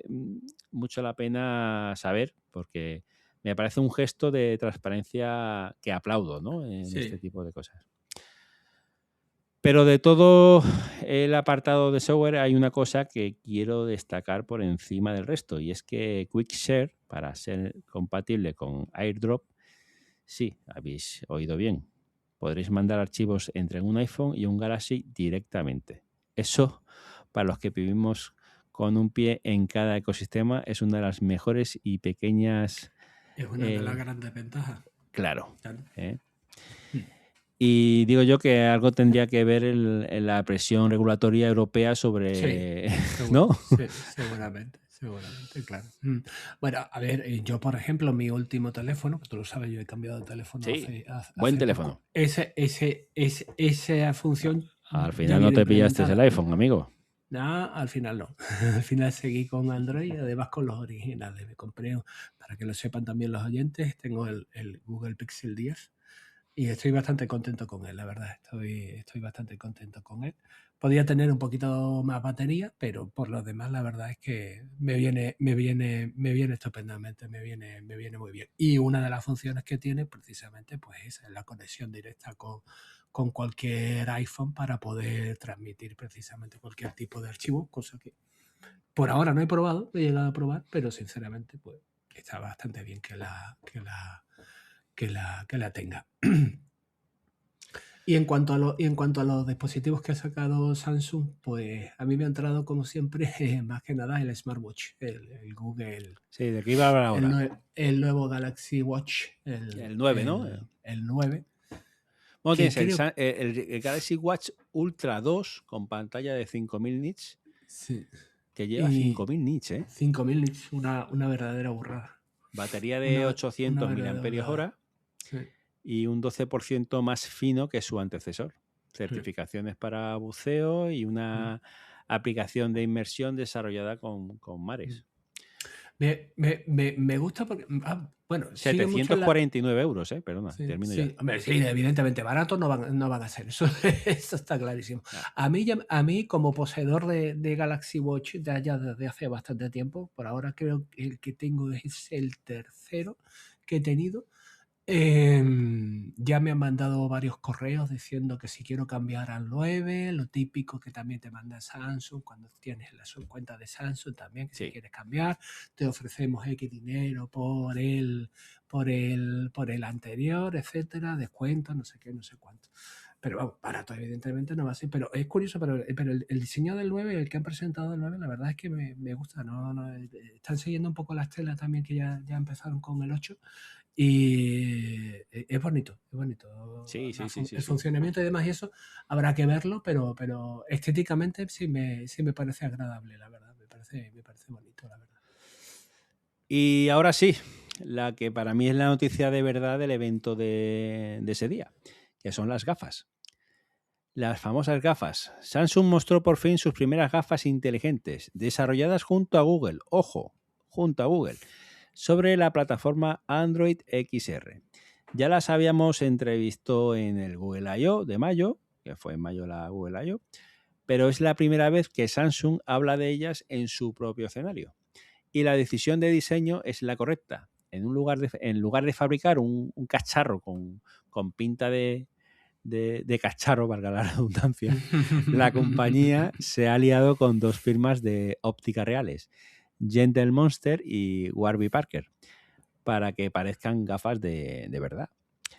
mucho la pena saber, porque me parece un gesto de transparencia que aplaudo, ¿no? En Sí. este tipo de cosas. Pero de todo el apartado de software hay una cosa que quiero destacar por encima del resto, y es que QuickShare, para ser compatible con AirDrop, sí, habéis oído bien, podréis mandar archivos entre un iPhone y un Galaxy directamente. Eso, para los que vivimos con un pie en cada ecosistema, es una de las mejores y pequeñas... Es una de las grandes ventajas. Claro. Claro. Y digo yo que algo tendría que ver en la presión regulatoria europea sobre... Sí, ¿no? Sí, seguramente, claro. Bueno, a ver, yo por ejemplo, mi último teléfono, que tú lo sabes, yo he cambiado de teléfono Sí, hace buen poco. teléfono. Esa función Al ya final no viene te pillaste el implementada. iPhone, amigo. No, al final no. Al final seguí con Android y además con los originales. Me compré, para que lo sepan también los oyentes, tengo el Google Pixel 10 y estoy bastante contento con él, la verdad. Estoy bastante contento con él. Podía tener un poquito más batería, pero por lo demás la verdad es que me viene estupendamente, me viene muy bien. Y una de las funciones que tiene precisamente pues es la conexión directa con cualquier iPhone para poder transmitir precisamente cualquier tipo de archivo, cosa que por ahora no he probado, he llegado a probar, pero sinceramente pues está bastante bien que la tenga. Y en cuanto a los dispositivos que ha sacado Samsung, pues a mí me ha entrado como siempre más que nada el smartwatch, el Google. Sí, ¿de qué iba a hablar ahora? El nuevo Galaxy Watch, El 9, ¿no? El 9. Bueno, Que tienes creo... el Galaxy Watch Ultra 2 con pantalla de 5000 nits. Sí. Que lleva 5000 nits, ¿eh? 5000 nits, una verdadera burrada. Batería de 800 mAh sí. Y un 12% más fino que su antecesor. Certificaciones para buceo y una aplicación de inmersión desarrollada con Mares. Me gusta porque... bueno, 749 euros, perdona, sí, termino sí. ya. Hombre, sí, evidentemente baratos no van a ser, eso está clarísimo. A mí como poseedor de Galaxy Watch desde hace bastante tiempo, por ahora creo que el que tengo es el tercero que he tenido, Ya me han mandado varios correos diciendo que si quiero cambiar al 9, lo típico que también te manda Samsung cuando tienes la cuenta de Samsung también, que si Sí. quieres cambiar, te ofrecemos X dinero por el anterior, etcétera, descuento, no sé qué, no sé cuánto. Pero vamos, barato evidentemente no va a ser. Pero es curioso, pero el diseño del 9, el que han presentado el 9, la verdad es que me gusta. Están siguiendo un poco la estela también que ya empezaron con el 8. Y es bonito, es bonito. Sí. El funcionamiento y demás y eso habrá que verlo, pero estéticamente sí me parece agradable, la verdad. Me parece bonito, la verdad. Y ahora sí, la que para mí es la noticia de verdad del evento de ese día, que son las gafas. Las famosas gafas. Samsung mostró por fin sus primeras gafas inteligentes, desarrolladas junto a Google, ojo, junto a Google, sobre la plataforma Android XR. Ya las habíamos entrevistado en el Google I.O. de mayo, que fue en mayo la Google I.O., pero es la primera vez que Samsung habla de ellas en su propio escenario. Y la decisión de diseño es la correcta. En lugar de fabricar un cacharro con pinta de cacharro, valga la redundancia, la compañía se ha aliado con dos firmas de óptica reales, Gentle Monster y Warby Parker, para que parezcan gafas de verdad.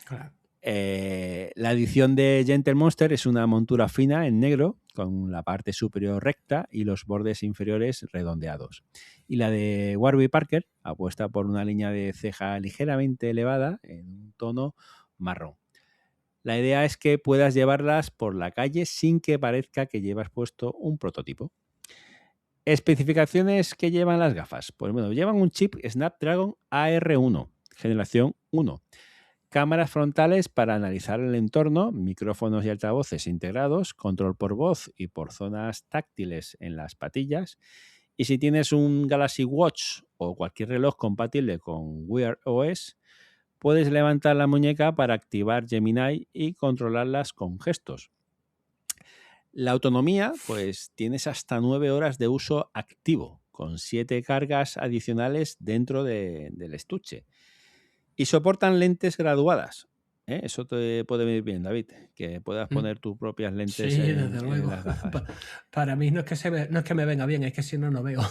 Claro. La edición de Gentle Monster es una montura fina en negro con la parte superior recta y los bordes inferiores redondeados. Y la de Warby Parker apuesta por una línea de ceja ligeramente elevada en un tono marrón. La idea es que puedas llevarlas por la calle sin que parezca que llevas puesto un prototipo. Especificaciones que llevan las gafas. Pues bueno, llevan un chip Snapdragon AR1, generación 1. Cámaras frontales para analizar el entorno, micrófonos y altavoces integrados, control por voz y por zonas táctiles en las patillas. Y si tienes un Galaxy Watch o cualquier reloj compatible con Wear OS, puedes levantar la muñeca para activar Gemini y controlarlas con gestos. La autonomía, pues tienes hasta 9 horas de uso activo, con 7 cargas adicionales dentro del estuche. Y soportan lentes graduadas. Eso te puede venir bien, David, que puedas poner tus propias lentes Sí, desde luego. en las gafas. Para mí no es que me venga bien, es que si no veo.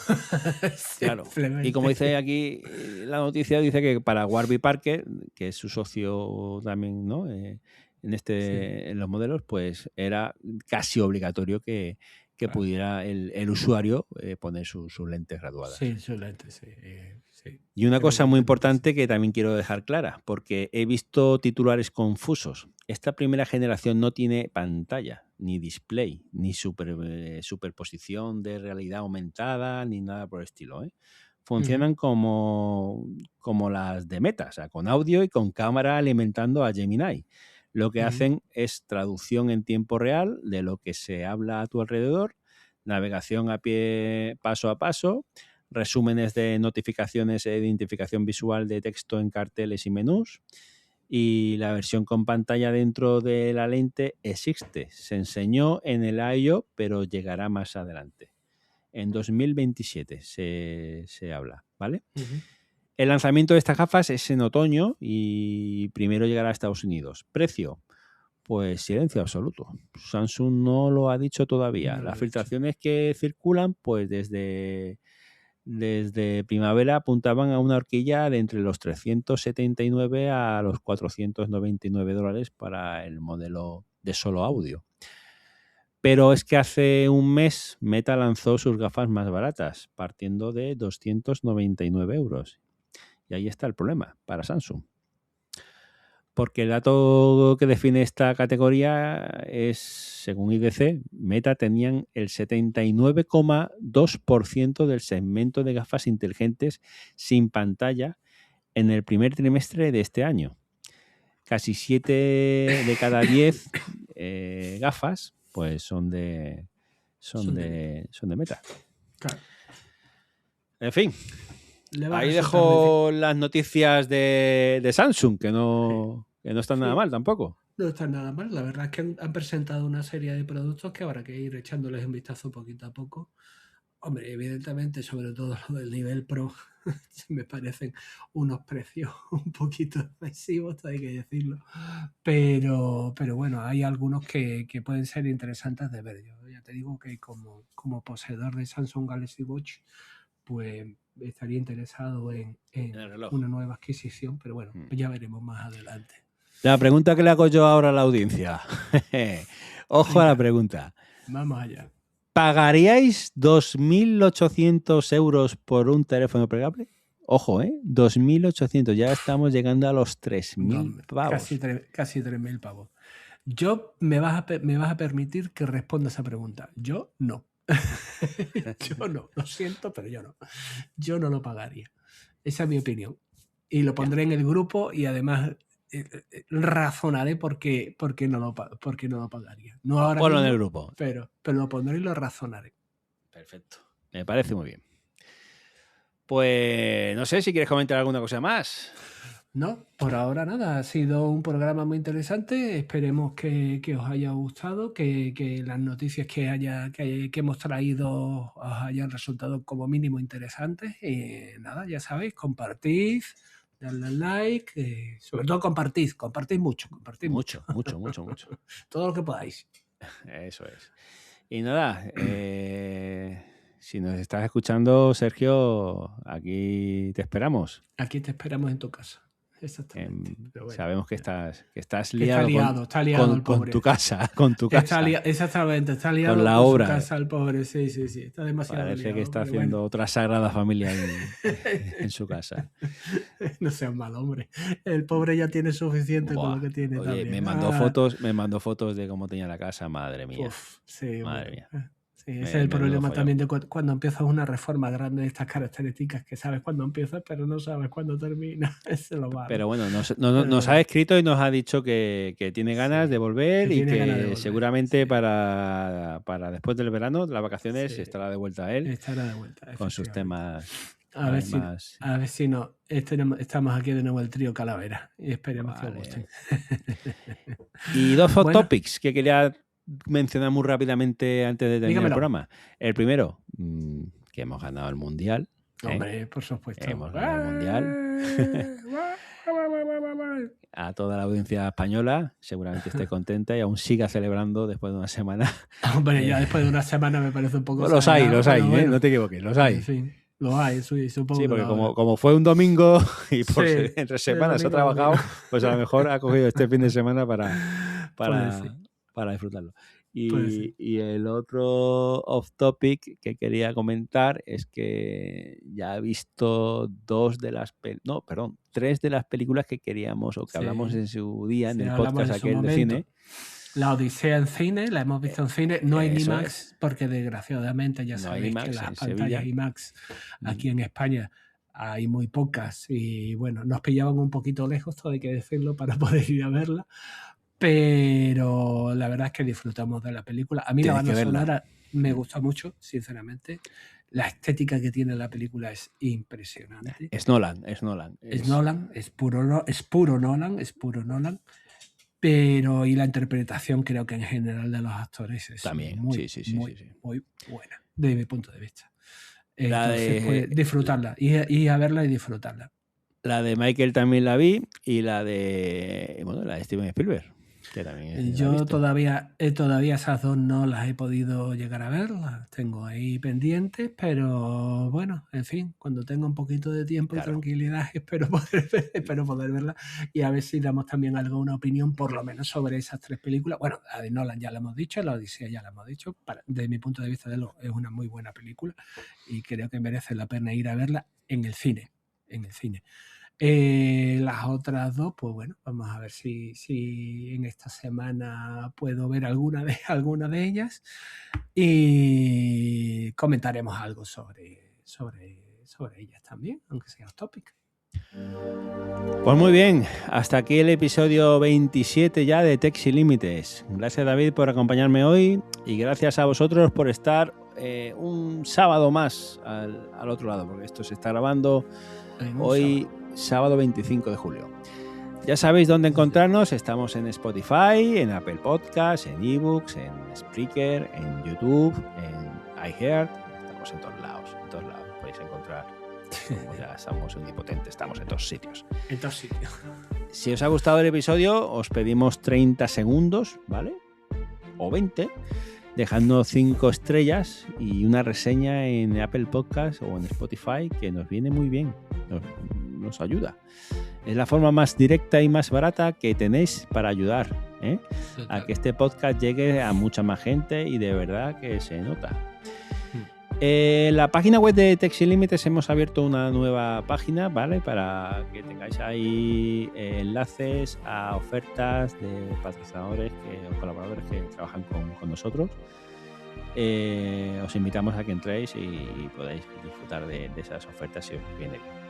Claro. Y como dice aquí, la noticia dice que para Warby Parker, que es su socio también, ¿no? En los modelos, pues era casi obligatorio que pudiera el usuario poner sus lentes graduadas. Sí, sus lentes, sí. Y una cosa muy importante que también quiero dejar clara, porque he visto titulares confusos. Esta primera generación no tiene pantalla, ni display, ni superposición de realidad aumentada, ni nada por el estilo. Funcionan como las de Meta, o sea, con audio y con cámara alimentando a Gemini. Lo que hacen es traducción en tiempo real de lo que se habla a tu alrededor, navegación a pie paso a paso, resúmenes de notificaciones e identificación visual de texto en carteles y menús. Y la versión con pantalla dentro de la lente existe. Se enseñó en el I.O., pero llegará más adelante. En 2027 se habla, ¿vale? El lanzamiento de estas gafas es en otoño y primero llegará a Estados Unidos. Precio, pues silencio absoluto. Samsung no lo ha dicho todavía. Las filtraciones que circulan, pues desde primavera apuntaban a una horquilla de entre los 379 a los $499 para el modelo de solo audio. Pero es que hace un mes Meta lanzó sus gafas más baratas, partiendo de 299 euros. Y ahí está el problema para Samsung. Porque el dato que define esta categoría es, según IDC, Meta tenían el 79,2% del segmento de gafas inteligentes sin pantalla en el primer trimestre de este año. Casi 7 de cada 10 gafas pues son de Meta. Claro. En fin, ahí dejo las noticias de Samsung, que no están nada mal tampoco. No están nada mal. La verdad es que han presentado una serie de productos que habrá que ir echándoles un vistazo poquito a poco. Hombre, evidentemente, sobre todo lo del nivel Pro, Me parecen unos precios un poquito excesivos, hay que decirlo. Pero bueno, hay algunos que pueden ser interesantes de ver. Yo ya te digo que como poseedor de Samsung Galaxy Watch, pues estaría interesado en el reloj. una nueva adquisición, pero bueno, pues ya veremos más adelante. La pregunta que le hago yo ahora a la audiencia. Ojo a la pregunta. Vamos allá. ¿Pagaríais 2.800 euros por un teléfono plegable? Ojo, 2.800. Ya estamos llegando a los 3.000 pavos. Casi 3.000 pavos. Yo me vas a permitir que responda esa pregunta. Yo no. Yo no. Lo siento, pero yo no. Yo no lo pagaría. Esa es mi opinión. Y lo pondré en el grupo y además razonaré por qué no lo pagaría. No ahora Ponlo mismo, en el grupo. Pero lo pondré y lo razonaré. Perfecto. Me parece muy bien. Pues no sé si quieres comentar alguna cosa más. No, por ahora nada. Ha sido un programa muy interesante. Esperemos que os haya gustado, que las noticias que hemos traído os hayan resultado como mínimo interesantes. Y nada, ya sabéis, compartid, dadle like, sobre todo compartid mucho. Mucho. Todo lo que podáis. Eso es. Y nada, si nos estás escuchando, Sergio, aquí te esperamos. Aquí te esperamos en tu casa. Exactamente. Bueno, sabemos que estás liado con tu casa. Exactamente, está liado con la obra. Su casa, el pobre. Sí. Está demasiado Parece liado, que está haciendo otra sagrada familia en su casa. No seas mal, hombre. El pobre ya tiene suficiente con lo que tiene. Oye, también. me mandó fotos de cómo tenía la casa, madre mía. Madre mía. Sí, ese es el problema también de cuando empiezas una reforma grande de estas características, que sabes cuándo empiezas, pero no sabes cuándo termina. Ese es lo malo. Pero bueno, nos ha escrito y nos ha dicho que tiene ganas de volver y que seguramente para después del verano, las vacaciones, estará de vuelta él. Estará de vuelta. Con sus temas. A ver si no. Estamos aquí de nuevo el trío Calavera y esperemos que os gusten. Y dos hot topics que quería mencionar muy rápidamente antes de terminar el programa. El primero, que hemos ganado el Mundial. Hombre, por supuesto. Hemos ganado el Mundial. A toda la audiencia española, seguramente esté contenta y aún siga celebrando después de una semana. Hombre, ya después de una semana me parece un poco... Los hay, bueno. No te equivoques, los hay. En fin. Lo hay, supongo. Sí, porque como fue un domingo y entre semanas ha trabajado, pues a lo mejor ha cogido este fin de semana para disfrutarlo. Y el otro off topic que quería comentar es que ya he visto tres de las películas que queríamos o que hablamos en su día en el podcast aquel de cine. La Odisea en cine, la hemos visto en cine, no en IMAX, porque desgraciadamente ya sabéis que las pantallas IMAX aquí en España hay muy pocas y bueno, nos pillaban un poquito lejos, todo hay que decirlo, para poder ir a verla, pero la verdad es que disfrutamos de la película. A mí la banda sonora me gusta mucho, sinceramente. La estética que tiene la película es impresionante. Es Nolan. Es puro Nolan. Pero y la interpretación creo que en general de los actores es también muy buena desde mi punto de vista. Entonces, disfrutarla, ir a verla y disfrutarla. La de Michael también la vi y la de Steven Spielberg. Que también yo todavía esas dos no las he podido llegar a ver, las tengo ahí pendientes, pero bueno, en fin, cuando tenga un poquito de tiempo y tranquilidad espero poder verlas y a ver si damos también alguna opinión por lo menos sobre esas tres películas. Bueno, la de Nolan ya la hemos dicho, la Odisea ya la hemos dicho, desde mi punto de vista es una muy buena película y creo que merece la pena ir a verla en el cine. Las otras dos, pues bueno, vamos a ver si en esta semana puedo ver alguna de ellas y comentaremos algo sobre ellas también, aunque sea off topic. Pues muy bien, hasta aquí el episodio 27 ya de Tech Sin Límites. Gracias, David, por acompañarme hoy y gracias a vosotros por estar un sábado más al otro lado, porque esto se está grabando hoy, sábado 25 de julio. Ya sabéis dónde encontrarnos. Estamos en Spotify, en Apple Podcasts, en eBooks, en Spreaker, en YouTube, en iHeart. Estamos en todos lados podéis encontrar Como ya somos omnipotentes, estamos en todos sitios. En todos sitios. Si os ha gustado el episodio, os pedimos 30 segundos, ¿vale? O 20, dejando 5 estrellas y una reseña en Apple Podcast o en Spotify, que nos viene muy bien, nos ayuda. Es la forma más directa y más barata que tenéis para ayudar, ¿eh? A que este podcast llegue a mucha más gente y de verdad que se nota. La página web de Tech Sin Límites hemos abierto una nueva página, ¿vale? Para que tengáis ahí enlaces a ofertas de patrocinadores o colaboradores que trabajan con nosotros. Os invitamos a que entréis y podáis disfrutar de esas ofertas si os viene bien.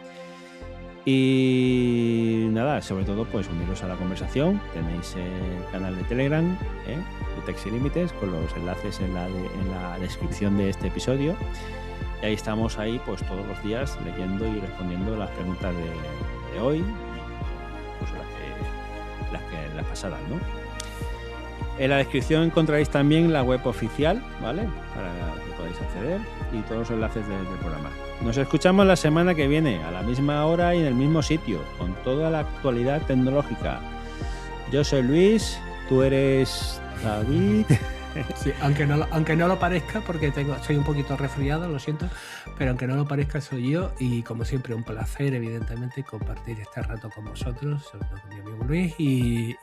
Y nada, sobre todo pues uniros a la conversación. Tenéis el canal de Telegram, de Tech Sin Límites, con los enlaces en la descripción de este episodio, y ahí estamos ahí pues todos los días leyendo y respondiendo las preguntas de hoy, pues las pasadas, ¿no? En la descripción encontraréis también la web oficial, ¿vale? Para que podáis acceder, y todos los enlaces del programa. Nos escuchamos la semana que viene, a la misma hora y en el mismo sitio, con toda la actualidad tecnológica. Yo soy Luis, tú eres David. Sí, aunque no lo parezca, porque soy un poquito resfriado, lo siento, pero aunque no lo parezca, soy yo, y como siempre un placer, evidentemente, compartir este rato con vosotros, sobre todo con mi amigo Luis, y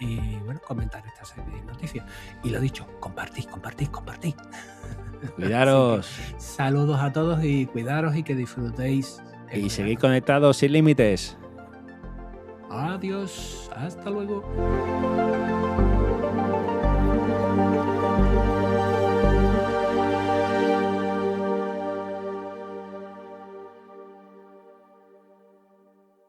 bueno, comentar esta serie de noticias. Y lo dicho, compartid. Cuidaros. Saludos a todos y cuidaros y que disfrutéis. Y seguid conectados sin límites. Adiós, hasta luego.